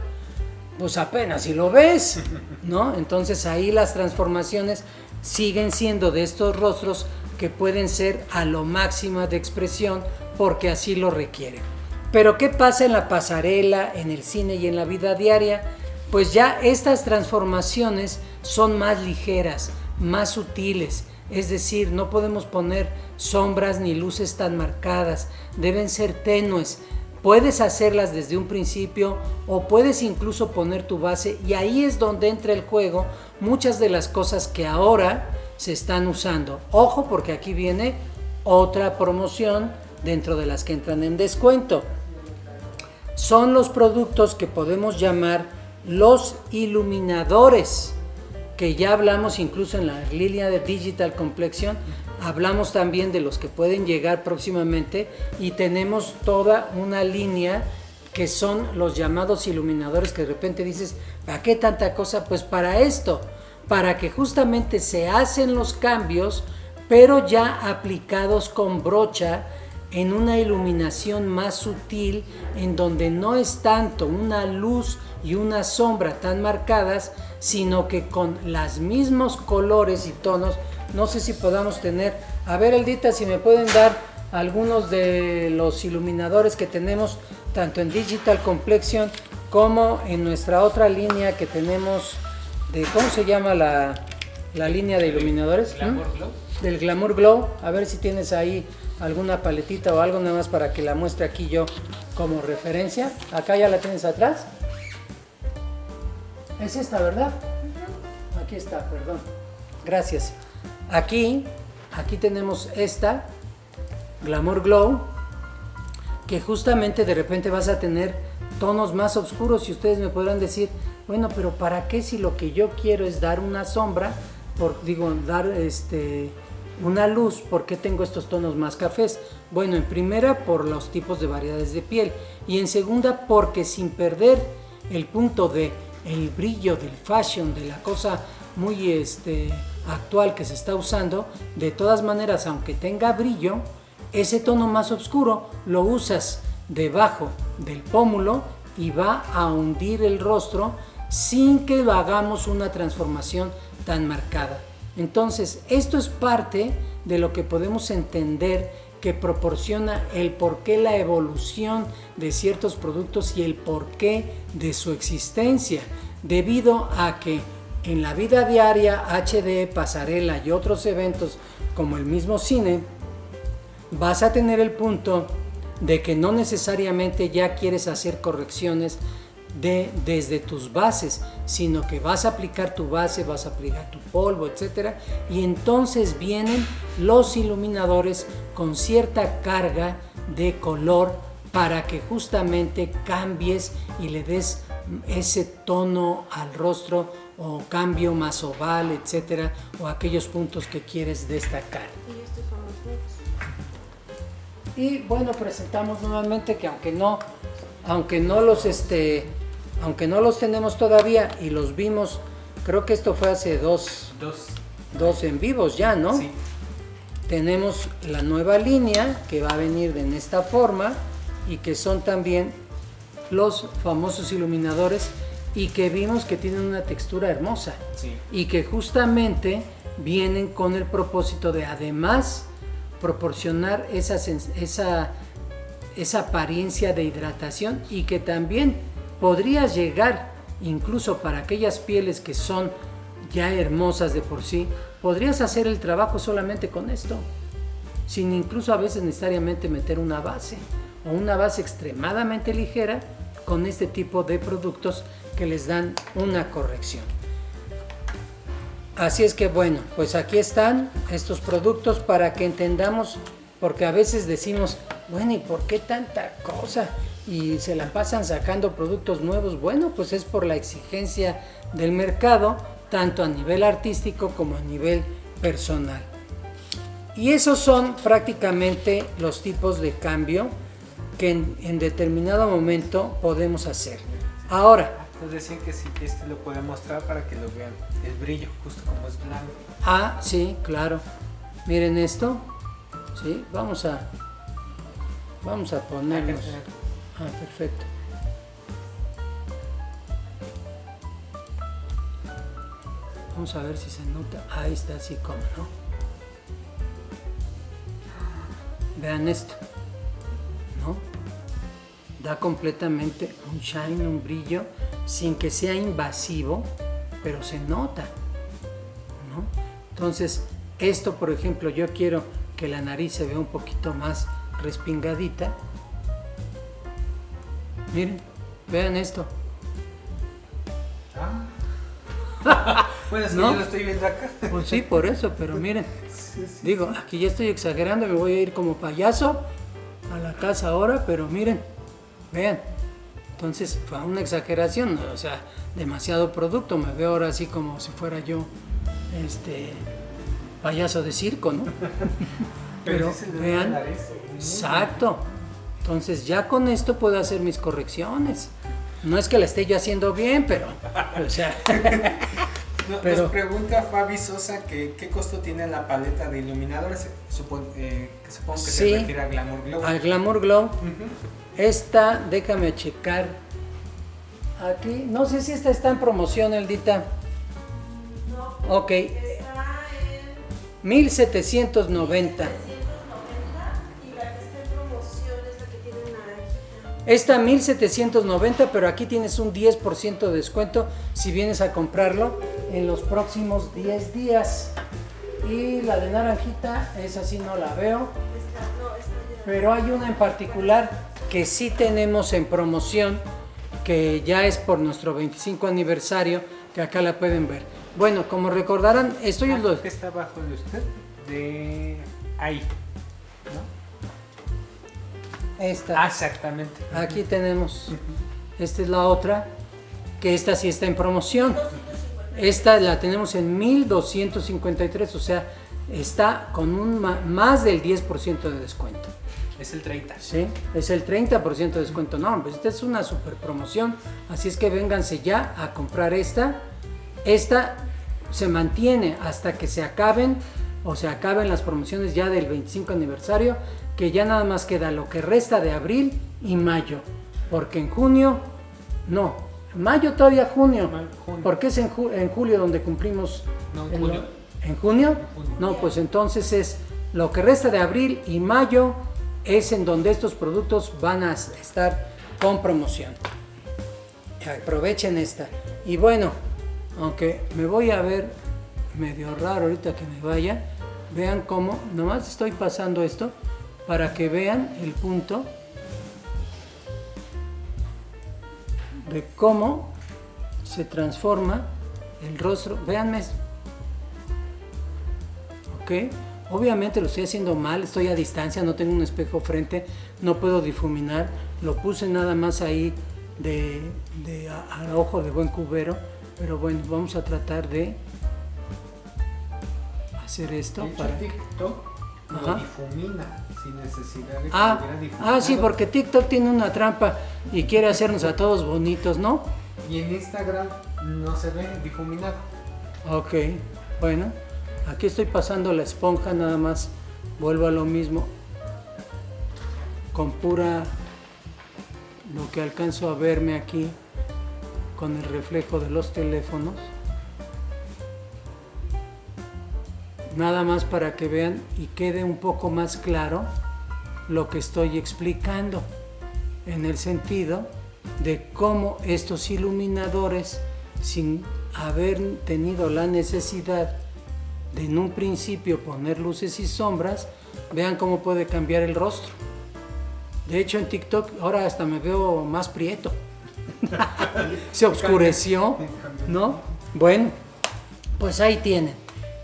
pues apenas si lo ves, ¿no? Entonces ahí las transformaciones siguen siendo de estos rostros que pueden ser a lo máxima de expresión porque así lo requieren. Pero ¿qué pasa en la pasarela, en el cine y en la vida diaria? Pues ya estas transformaciones son más ligeras, más sutiles, es decir, no podemos poner sombras ni luces tan marcadas, deben ser tenues. Puedes hacerlas desde un principio o puedes incluso poner tu base y ahí es donde entra el juego muchas de las cosas que ahora se están usando. Ojo, porque aquí viene otra promoción dentro de las que entran en descuento. Son los productos que podemos llamar los iluminadores, que ya hablamos incluso en la línea de Digital Complexion. Hablamos también de los que pueden llegar próximamente y tenemos toda una línea que son los llamados iluminadores que de repente dices, ¿para qué tanta cosa? Pues para esto, para que justamente se hacen los cambios, pero ya aplicados con brocha en una iluminación más sutil, en donde no es tanto una luz y una sombra tan marcadas, sino que con los mismos colores y tonos. No sé si podamos tener, a ver Eldita, si me pueden dar algunos de los iluminadores que tenemos tanto en Digital Complexion como en nuestra otra línea que tenemos de, ¿cómo se llama la línea de iluminadores? Glamour Glow. Del Glamour Glow. A ver si tienes ahí alguna paletita o algo nada más para que la muestre aquí yo como referencia. Acá ya la tienes atrás. Es esta, ¿verdad? Aquí está, perdón. Gracias. Aquí tenemos esta Glamour Glow, que justamente de repente vas a tener tonos más oscuros y ustedes me podrán decir, bueno, pero ¿para qué si lo que yo quiero es dar una sombra, dar una luz? ¿Por qué tengo estos tonos más cafés? Bueno, en primera por los tipos de variedades de piel y en segunda porque sin perder el punto de el brillo del fashion, de la cosa muy actual que se está usando, de todas maneras, aunque tenga brillo, ese tono más oscuro lo usas debajo del pómulo y va a hundir el rostro sin que lo hagamos una transformación tan marcada. Entonces, esto es parte de lo que podemos entender que proporciona el porqué, la evolución de ciertos productos y el porqué de su existencia, debido a que en la vida diaria, HD, pasarela y otros eventos como el mismo cine, vas a tener el punto de que no necesariamente ya quieres hacer correcciones desde tus bases, sino que vas a aplicar tu base, vas a aplicar tu polvo, etcétera, y entonces vienen los iluminadores con cierta carga de color para que justamente cambies y le des ese tono al rostro o cambio más oval, etcétera, o aquellos puntos que quieres destacar. Y estos son los nuevos. Y bueno, presentamos nuevamente que aunque no los tenemos todavía y los vimos, creo que esto fue hace dos en vivos ya, ¿no? Sí. Tenemos la nueva línea que va a venir en esta forma y que son también los famosos iluminadores y que vimos que tienen una textura hermosa. Sí. Y que justamente vienen con el propósito de además proporcionar esa apariencia de hidratación, y que también podrías llegar, incluso para aquellas pieles que son ya hermosas de por sí, podrías hacer el trabajo solamente con esto, sin incluso a veces necesariamente meter una base o una base extremadamente ligera, con este tipo de productos que les dan una corrección. Así es que bueno, pues aquí están estos productos para que entendamos, porque a veces decimos, bueno, ¿y por qué tanta cosa? Y se la pasan sacando productos nuevos. Bueno, pues es por la exigencia del mercado, tanto a nivel artístico como a nivel personal. Y esos son prácticamente los tipos de cambio que en determinado momento podemos hacer. Ahora, Nos decían que si este lo puede mostrar para que lo vean. El brillo, justo como es blanco. sí, claro. Miren esto. Sí, vamos a ponernos. Perfecto. Vamos a ver si se nota. Ahí está, así como, ¿no? Vean esto, ¿no? Da completamente un shine, un brillo, sin que sea invasivo, pero se nota, ¿no? Entonces, esto, por ejemplo, yo quiero que la nariz se vea un poquito más respingadita. Miren, vean esto. Bueno, es que ¿No? yo lo estoy viendo acá. Pues sí, por eso, pero miren, Sí. digo, aquí ya estoy exagerando, me voy a ir como payaso a la casa ahora, pero miren, vean. Entonces fue una exageración, o sea, demasiado producto, me veo ahora así como si fuera yo payaso de circo, ¿no? Pero sí se le ve la vean, nariz. exacto. Entonces ya con esto puedo hacer mis correcciones. No es que la esté yo haciendo bien, pero, o sea, pero- Nos pregunta Fabi Sosa que qué costo tiene la paleta de iluminadores. Supongo que Sí. se refiere a Glamour Glow. al Glamour Glow. Ujú. Esta, déjame checar. Aquí, no sé si esta está en promoción, Eldita. No, Ok, está en 1790. 390 y la que está en promoción es la que tiene naranjita. Esta 1790, pero aquí tienes un 10% de descuento si vienes a comprarlo en los próximos 10 días. Y la de naranjita, esa sí no la veo, pero hay una en particular que sí tenemos en promoción, que ya es por nuestro 25 aniversario, que acá la pueden ver. Bueno, como recordarán, esto yo lo... ¿Qué está abajo de usted? De ahí. ¿No? Esta. Exactamente. Aquí tenemos. Esta es la otra, que esta sí está en promoción. Esta la tenemos en 1253, o sea, está con un más del 10% de descuento. Es el 30. Sí, es el 30% de descuento. No, pues esta es una super promoción, así es que vénganse ya a comprar esta. Esta se mantiene hasta que se acaben, o se acaben las promociones ya del 25 aniversario, que ya nada más queda lo que resta de abril y mayo, porque en junio, no, mayo todavía junio, Junio. porque es en julio donde cumplimos. No, en el- junio. ¿En junio? junio. No, pues entonces es lo que resta de abril y mayo, es en donde estos productos van a estar con promoción. Aprovechen esta. Y bueno, aunque me voy a ver medio raro ahorita que me vaya, vean cómo, nomás estoy pasando esto para que vean el punto de cómo se transforma el rostro. Véanme esto. ¿Ok? Obviamente lo estoy haciendo mal, estoy a distancia, no tengo un espejo frente, no puedo difuminar, lo puse nada más ahí al ojo de buen cubero, pero bueno, vamos a tratar de hacer esto De hecho, para... TikTok Ajá. lo difumina sin necesidad de que lo hubiera difuminado. Sí, porque TikTok tiene una trampa y quiere hacernos a todos bonitos, ¿no? Y en Instagram no se ve difuminado. Ok, bueno, aquí estoy pasando la esponja, nada más vuelvo a lo mismo, con pura, lo que alcanzo a verme aquí, con el reflejo de los teléfonos. Nada más para que vean y quede un poco más claro lo que estoy explicando, en el sentido de cómo estos iluminadores, sin haber tenido la necesidad de en un principio poner luces y sombras, vean cómo puede cambiar el rostro. De hecho, en TikTok ahora hasta me veo más prieto. Se oscureció, ¿no? Bueno, pues ahí tienen.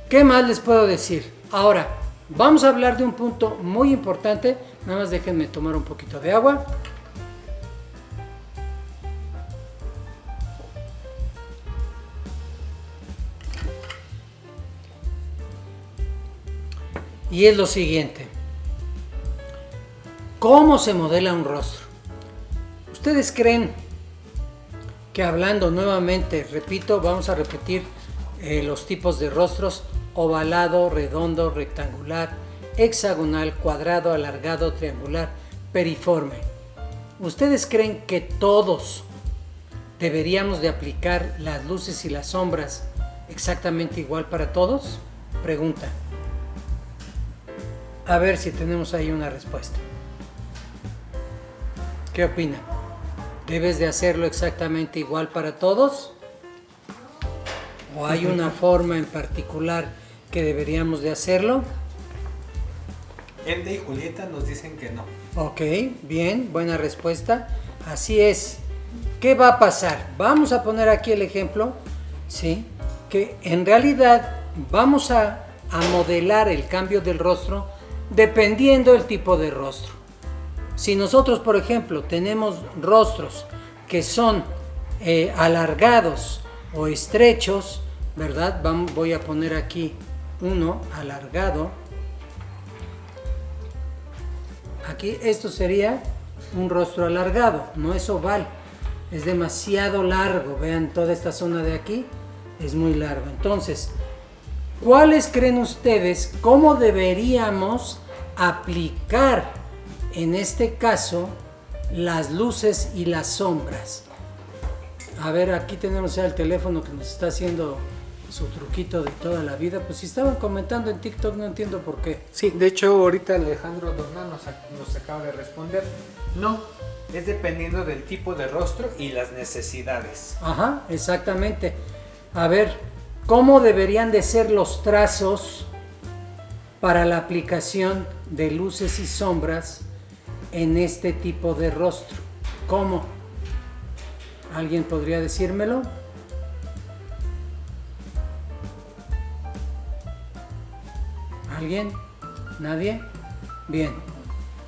¿Qué más les puedo decir? Ahora, vamos a hablar de un punto muy importante. Nada más déjenme tomar un poquito de agua. Y es lo siguiente. ¿Cómo se modela un rostro? ¿Ustedes creen que, hablando nuevamente, repito, vamos a repetir los tipos de rostros: ovalado, redondo, rectangular, hexagonal, cuadrado, alargado, triangular, periforme? ¿Ustedes creen que todos deberíamos de aplicar las luces y las sombras exactamente igual para todos? Pregunta. A ver si tenemos ahí una respuesta. ¿Qué opinan? ¿Debes de hacerlo exactamente igual para todos? ¿O hay una forma en particular que deberíamos de hacerlo? Ende y Julieta nos dicen que no. Ok, bien, buena respuesta. Así es. ¿Qué va a pasar? Vamos a poner aquí el ejemplo, ¿sí? Que en realidad vamos a modelar el cambio del rostro dependiendo del tipo de rostro. Si nosotros, por ejemplo, tenemos rostros que son alargados o estrechos, ¿verdad? Voy a poner aquí uno alargado. Aquí esto sería un rostro alargado, no es oval, es demasiado largo. Vean, toda esta zona de aquí es muy largo. Entonces, ¿cuáles creen ustedes cómo deberíamos aplicar en este caso las luces y las sombras? A ver, aquí tenemos ya el teléfono que nos está haciendo su truquito de toda la vida. Pues si estaban comentando en TikTok, no entiendo por qué. Sí, de hecho ahorita Alejandro Dornán nos acaba de responder. No, es dependiendo del tipo de rostro y las necesidades. Ajá, exactamente. A ver, ¿cómo deberían de ser los trazos para la aplicación de luces y sombras en este tipo de rostro? ¿Cómo? ¿Alguien podría decírmelo? ¿Alguien? ¿Nadie? Bien.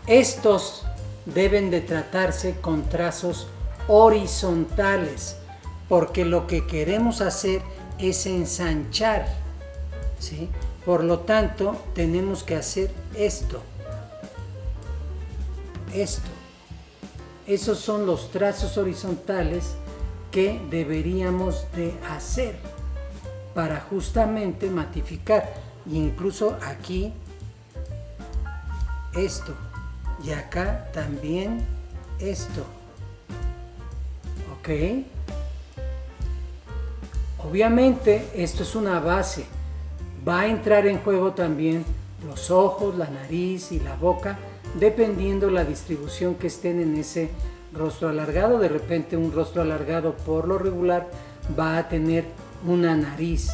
Estos deben de tratarse con trazos horizontales, porque lo que queremos hacer es ensanchar, ¿sí? Por lo tanto, tenemos que hacer esto. Esos son los trazos horizontales que deberíamos de hacer para justamente matificar. Incluso aquí esto y acá también esto. ¿Ok? Obviamente esto es una base. Va a entrar en juego también los ojos, la nariz y la boca, dependiendo la distribución que estén en ese rostro alargado. De repente un rostro alargado por lo regular va a tener una nariz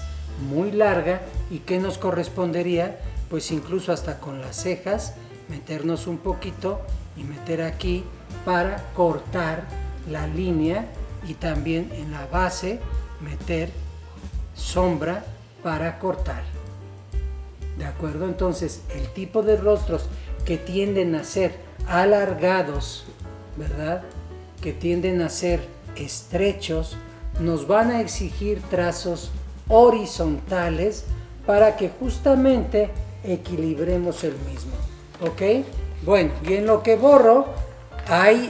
muy larga, y que nos correspondería, pues incluso hasta con las cejas, meternos un poquito y meter aquí para cortar la línea, y también en la base meter sombra para cortar. ¿De acuerdo? Entonces, el tipo de rostros que tienden a ser alargados, ¿verdad?, que tienden a ser estrechos, nos van a exigir trazos horizontales para que justamente equilibremos el mismo. ¿Ok? Bueno, y en lo que borro, hay,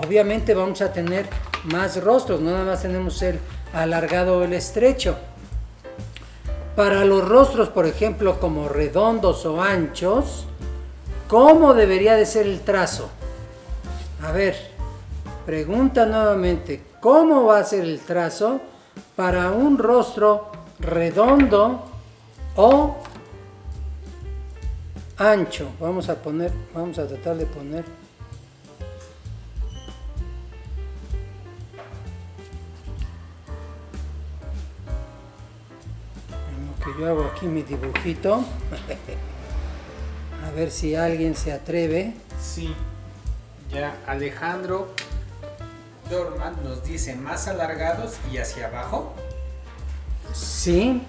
obviamente vamos a tener más rostros, no nada más tenemos el alargado o el estrecho. Para los rostros, por ejemplo, como redondos o anchos, ¿cómo debería de ser el trazo? A ver, pregunta nuevamente, ¿cómo va a ser el trazo para un rostro redondo o ancho? Vamos a tratar de poner. En lo que yo hago aquí mi dibujito. A ver si alguien se atreve. Sí, ya Alejandro Dorman nos dice más alargados y hacia abajo. Sí,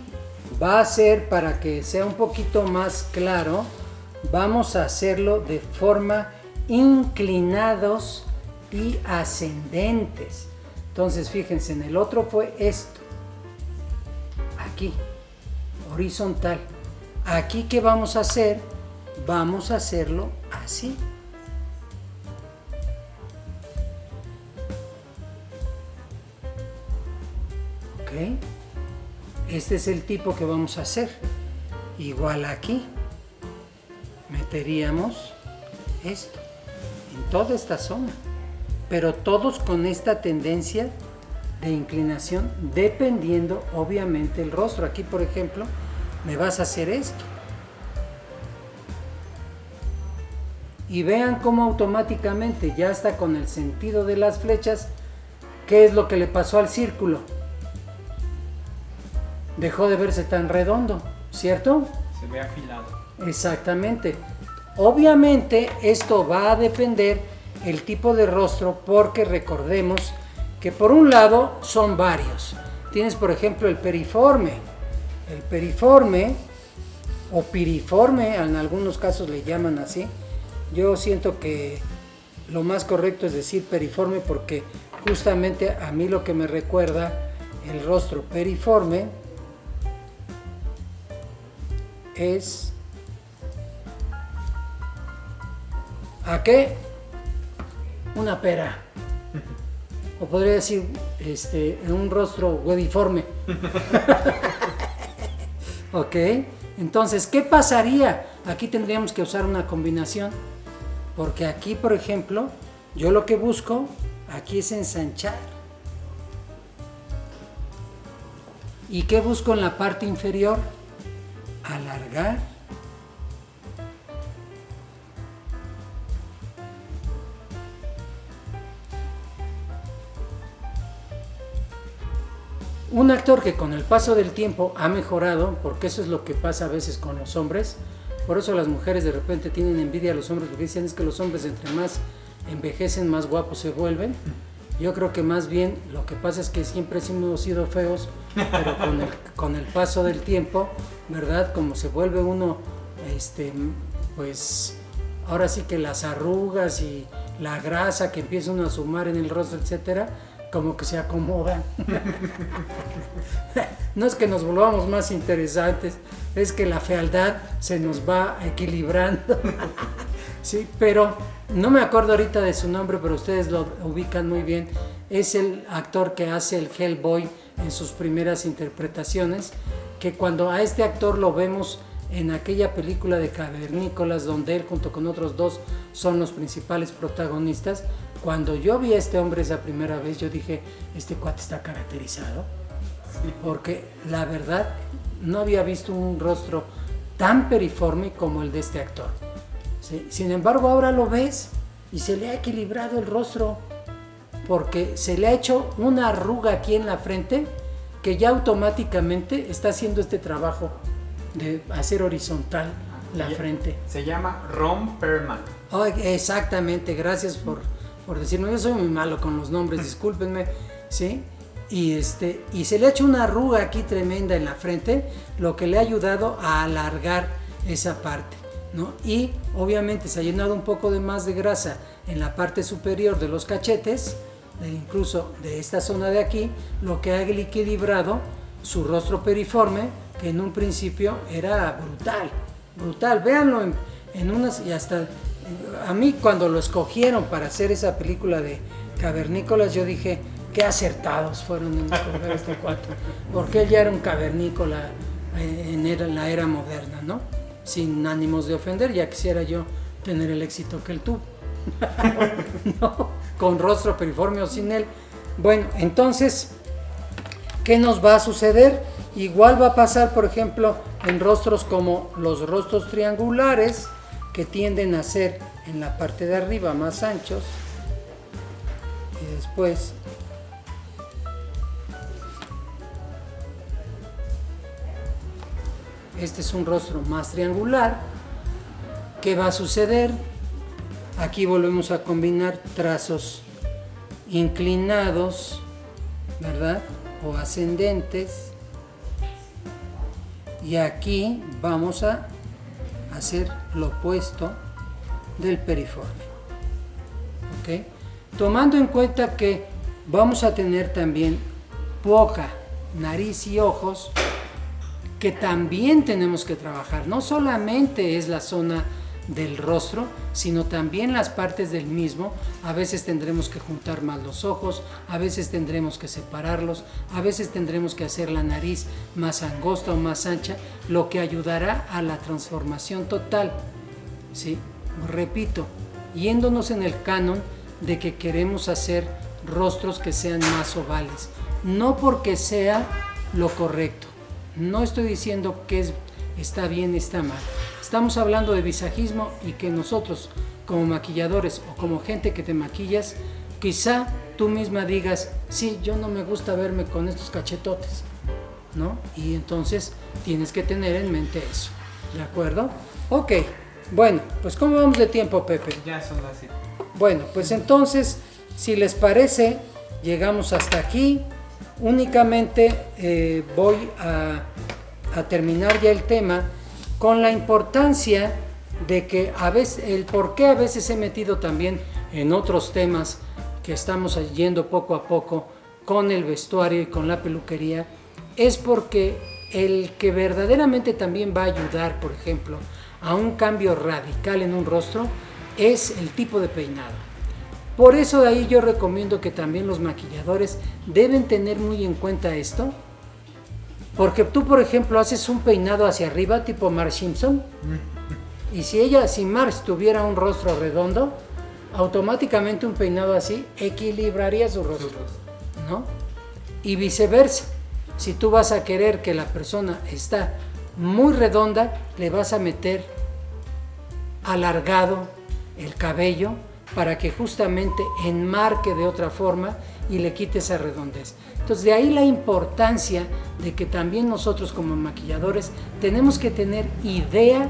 va a ser, para que sea un poquito más claro, vamos a hacerlo de forma inclinados y ascendentes. Entonces fíjense, en el otro fue esto, aquí, horizontal. Aquí, ¿qué vamos a hacer? Vamos a hacerlo así. ¿Ok? Este es el tipo que vamos a hacer. Igual aquí. Meteríamos esto en toda esta zona. Pero todos con esta tendencia de inclinación, dependiendo obviamente el rostro. Aquí, por ejemplo, me vas a hacer esto. Y vean cómo automáticamente ya está con el sentido de las flechas. ¿Qué es lo que le pasó al círculo? Dejó de verse tan redondo, ¿cierto? Se ve afilado. Exactamente. Obviamente esto va a depender el tipo de rostro, porque recordemos que por un lado son varios. Tienes, por ejemplo, el periforme. El periforme o piriforme, en algunos casos le llaman así. Yo siento que lo más correcto es decir periforme, porque justamente a mí lo que me recuerda el rostro periforme es ¿a qué? Una pera. O podría decir un rostro hueviforme. Ok, entonces, ¿qué pasaría? Aquí tendríamos que usar una combinación, porque aquí, por ejemplo, yo lo que busco aquí es ensanchar. ¿Y qué busco en la parte inferior? Alargar. Un actor que con el paso del tiempo ha mejorado, porque eso es lo que pasa a veces con los hombres, por eso las mujeres de repente tienen envidia a los hombres, porque dicen es que los hombres entre más envejecen, más guapos se vuelven. Yo creo que más bien lo que pasa es que siempre hemos sido feos, pero con el paso del tiempo, ¿verdad? Como se vuelve uno, pues ahora sí que las arrugas y la grasa que empieza uno a sumar en el rostro, etcétera, como que se acomodan. No es que nos volvamos más interesantes, es que la fealdad se nos va equilibrando. Sí, pero no me acuerdo ahorita de su nombre, pero ustedes lo ubican muy bien. Es el actor que hace el Hellboy en sus primeras interpretaciones, que cuando a este actor lo vemos en aquella película de Cavernícolas, donde él junto con otros dos son los principales protagonistas, cuando yo vi a este hombre esa primera vez, yo dije, este cuate está caracterizado, porque la verdad no había visto un rostro tan periforme como el de este actor. ¿Sí? Sin embargo, ahora lo ves y se le ha equilibrado el rostro, porque se le ha hecho una arruga aquí en la frente que ya automáticamente está haciendo este trabajo de hacer horizontal la frente. Se llama Ron Perlman. Oh, exactamente, gracias por decirme. Yo soy muy malo con los nombres, discúlpenme, ¿sí? Y se le ha hecho una arruga aquí tremenda en la frente, lo que le ha ayudado a alargar esa parte, ¿no? Y obviamente se ha llenado un poco de más de grasa en la parte superior de los cachetes, incluso de esta zona de aquí, lo que ha equilibrado su rostro periforme, que en un principio era brutal. Véanlo en unas, y hasta a mí cuando lo escogieron para hacer esa película de Cavernícolas, yo dije, qué acertados fueron en escoger este cuate, porque él ya era un cavernícola en la era moderna, ¿no? Sin ánimos de ofender, ya quisiera yo tener el éxito que él tuvo. No, con rostro periforme o sin él. Bueno, entonces, ¿qué nos va a suceder? Igual va a pasar, por ejemplo, en rostros como los rostros triangulares, que tienden a ser en la parte de arriba más anchos, y después este es un rostro más triangular. ¿Qué va a suceder? Aquí volvemos a combinar trazos inclinados, ¿verdad? O ascendentes. Y aquí vamos a hacer lo opuesto del periforme. ¿Ok? Tomando en cuenta que vamos a tener también boca, nariz y ojos, que también tenemos que trabajar. No solamente es la zona del rostro, sino también las partes del mismo. A veces tendremos que juntar más los ojos, a veces tendremos que separarlos, a veces tendremos que hacer la nariz más angosta o más ancha, lo que ayudará a la transformación total. ¿Sí? Repito, yéndonos en el canon de que queremos hacer rostros que sean más ovales, no porque sea lo correcto. No estoy diciendo que está bien, está mal. Estamos hablando de visajismo y que nosotros, como maquilladores o como gente que te maquillas, quizá tú misma digas, sí, yo no me gusta verme con estos cachetotes, ¿no? Y entonces tienes que tener en mente eso, ¿de acuerdo? Ok, bueno, pues ¿cómo vamos de tiempo, Pepe? Ya son las 7. Bueno, pues entonces, si les parece, llegamos hasta aquí. Únicamente voy a terminar ya el tema con la importancia de que a veces, el por qué a veces he metido también en otros temas que estamos yendo poco a poco con el vestuario y con la peluquería, es porque el que verdaderamente también va a ayudar, por ejemplo, a un cambio radical en un rostro, es el tipo de peinado. Por eso de ahí yo recomiendo que también los maquilladores deben tener muy en cuenta esto, porque tú, por ejemplo, haces un peinado hacia arriba tipo Marge Simpson, y si Marge tuviera un rostro redondo, automáticamente un peinado así equilibraría su rostro, ¿no? Y viceversa, si tú vas a querer que la persona está muy redonda, le vas a meter alargado el cabello para que justamente enmarque de otra forma y le quite esa redondez. Entonces, de ahí la importancia de que también nosotros como maquilladores tenemos que tener idea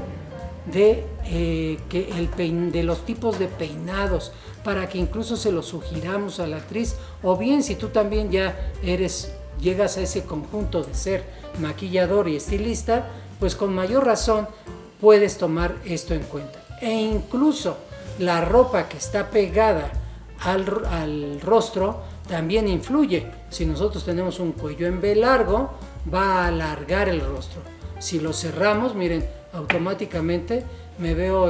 de, de los tipos de peinados, para que incluso se los sugiramos a la actriz, o bien si tú también ya llegas a ese conjunto de ser maquillador y estilista, pues con mayor razón puedes tomar esto en cuenta. E incluso la ropa que está pegada al rostro también influye. Si nosotros tenemos un cuello en V largo, va a alargar el rostro. Si lo cerramos, miren, automáticamente me veo,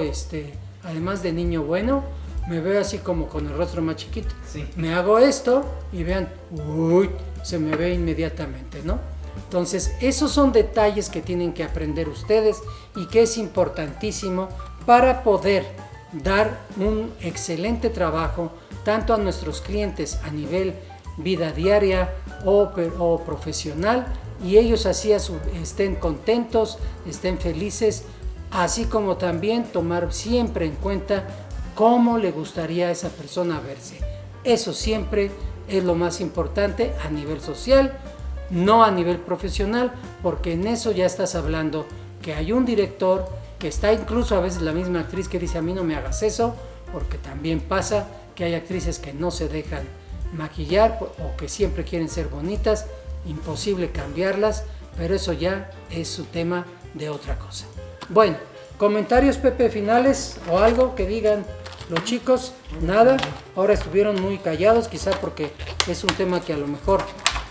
además de niño bueno, me veo así como con el rostro más chiquito. Sí. Me hago esto y vean, uy, se me ve inmediatamente, ¿no? Entonces, esos son detalles que tienen que aprender ustedes y que es importantísimo para poder dar un excelente trabajo tanto a nuestros clientes a nivel vida diaria o profesional, y ellos así estén contentos, estén felices, así como también tomar siempre en cuenta cómo le gustaría a esa persona verse. Eso siempre es lo más importante a nivel social, no a nivel profesional, porque en eso ya estás hablando que hay un director, que está incluso a veces la misma actriz que dice, a mí no me hagas eso, porque también pasa que hay actrices que no se dejan maquillar o que siempre quieren ser bonitas, imposible cambiarlas, pero eso ya es su tema de otra cosa. Bueno, comentarios, Pepe, finales o algo que digan los chicos. Nada, ahora estuvieron muy callados, quizá porque es un tema que a lo mejor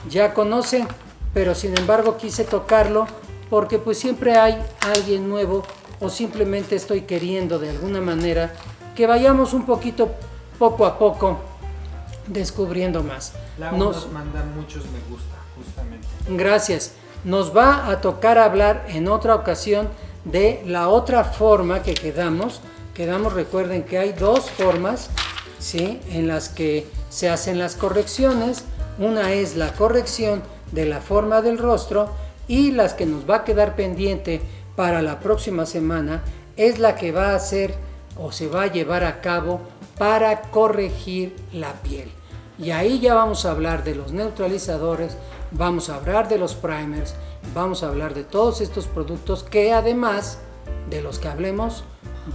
ya conocen, pero sin embargo quise tocarlo porque pues siempre hay alguien nuevo, o simplemente estoy queriendo de alguna manera que vayamos un poquito, poco a poco, descubriendo más. Nos mandan muchos me gusta, justamente. Gracias. Nos va a tocar hablar en otra ocasión de la otra forma que quedamos. Recuerden que hay dos formas. ¿sí?, en las que se hacen las correcciones. Una es la corrección de la forma del rostro, y las que nos va a quedar pendiente para la próxima semana es la que va a hacer o se va a llevar a cabo para corregir la piel. Y ahí ya vamos a hablar de los neutralizadores, vamos a hablar de los primers, vamos a hablar de todos estos productos que, además de los que hablemos,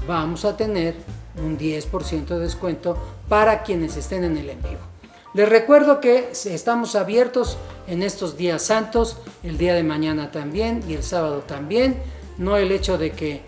vamos a tener un 10% de descuento para quienes estén en el en vivo. Les recuerdo que estamos abiertos en estos días santos, el día de mañana también y el sábado también. No el hecho de que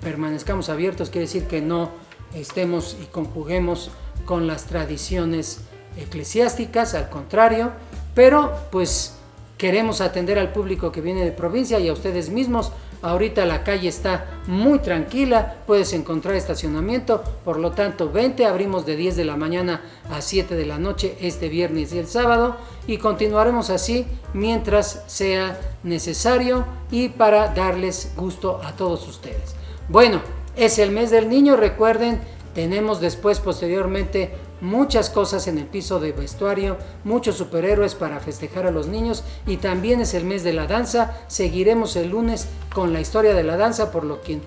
permanezcamos abiertos quiere decir que no estemos y conjuguemos con las tradiciones eclesiásticas, al contrario, pero pues queremos atender al público que viene de provincia y a ustedes mismos. Ahorita la calle está muy tranquila, puedes encontrar estacionamiento, por lo tanto vente, abrimos de 10 de la mañana a 7 de la noche este viernes y el sábado, y continuaremos así mientras sea necesario y para darles gusto a todos ustedes. Bueno, es el mes del niño, recuerden, tenemos después posteriormente muchas cosas en el piso de vestuario, muchos superhéroes para festejar a los niños, y también es el mes de la danza. Seguiremos el lunes con la historia de la danza porque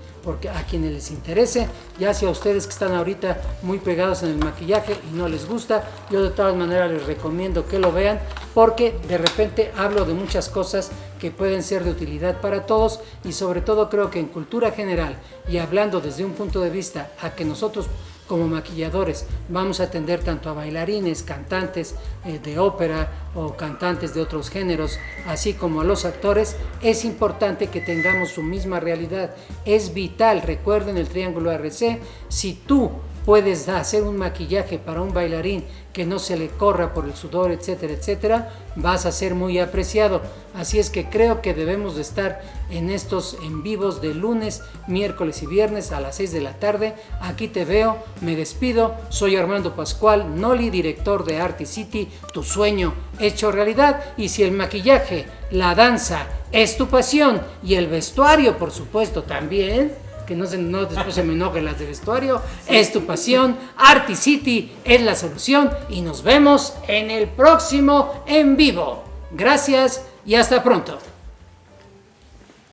a quienes les interese, ya sea a ustedes que están ahorita muy pegados en el maquillaje y no les gusta, yo de todas maneras les recomiendo que lo vean, porque de repente hablo de muchas cosas que pueden ser de utilidad para todos, y sobre todo creo que en cultura general, y hablando desde un punto de vista a que nosotros como maquilladores vamos a atender tanto a bailarines, cantantes de ópera o cantantes de otros géneros, así como a los actores, es importante que tengamos su misma realidad. Es vital, recuerden el triángulo RC, si tú puedes hacer un maquillaje para un bailarín que no se le corra por el sudor, etcétera, etcétera, vas a ser muy apreciado. Así es que creo que debemos de estar en estos en vivos de lunes, miércoles y viernes a las 6 de la tarde. Aquí te veo, me despido. Soy Armando Pascual Noli, director de Artisity, tu sueño hecho realidad. Y si el maquillaje, la danza es tu pasión y el vestuario, por supuesto, también, que no después se me enojen las de vestuario, es tu pasión, Artisity es la solución, y nos vemos en el próximo en vivo. Gracias y hasta pronto.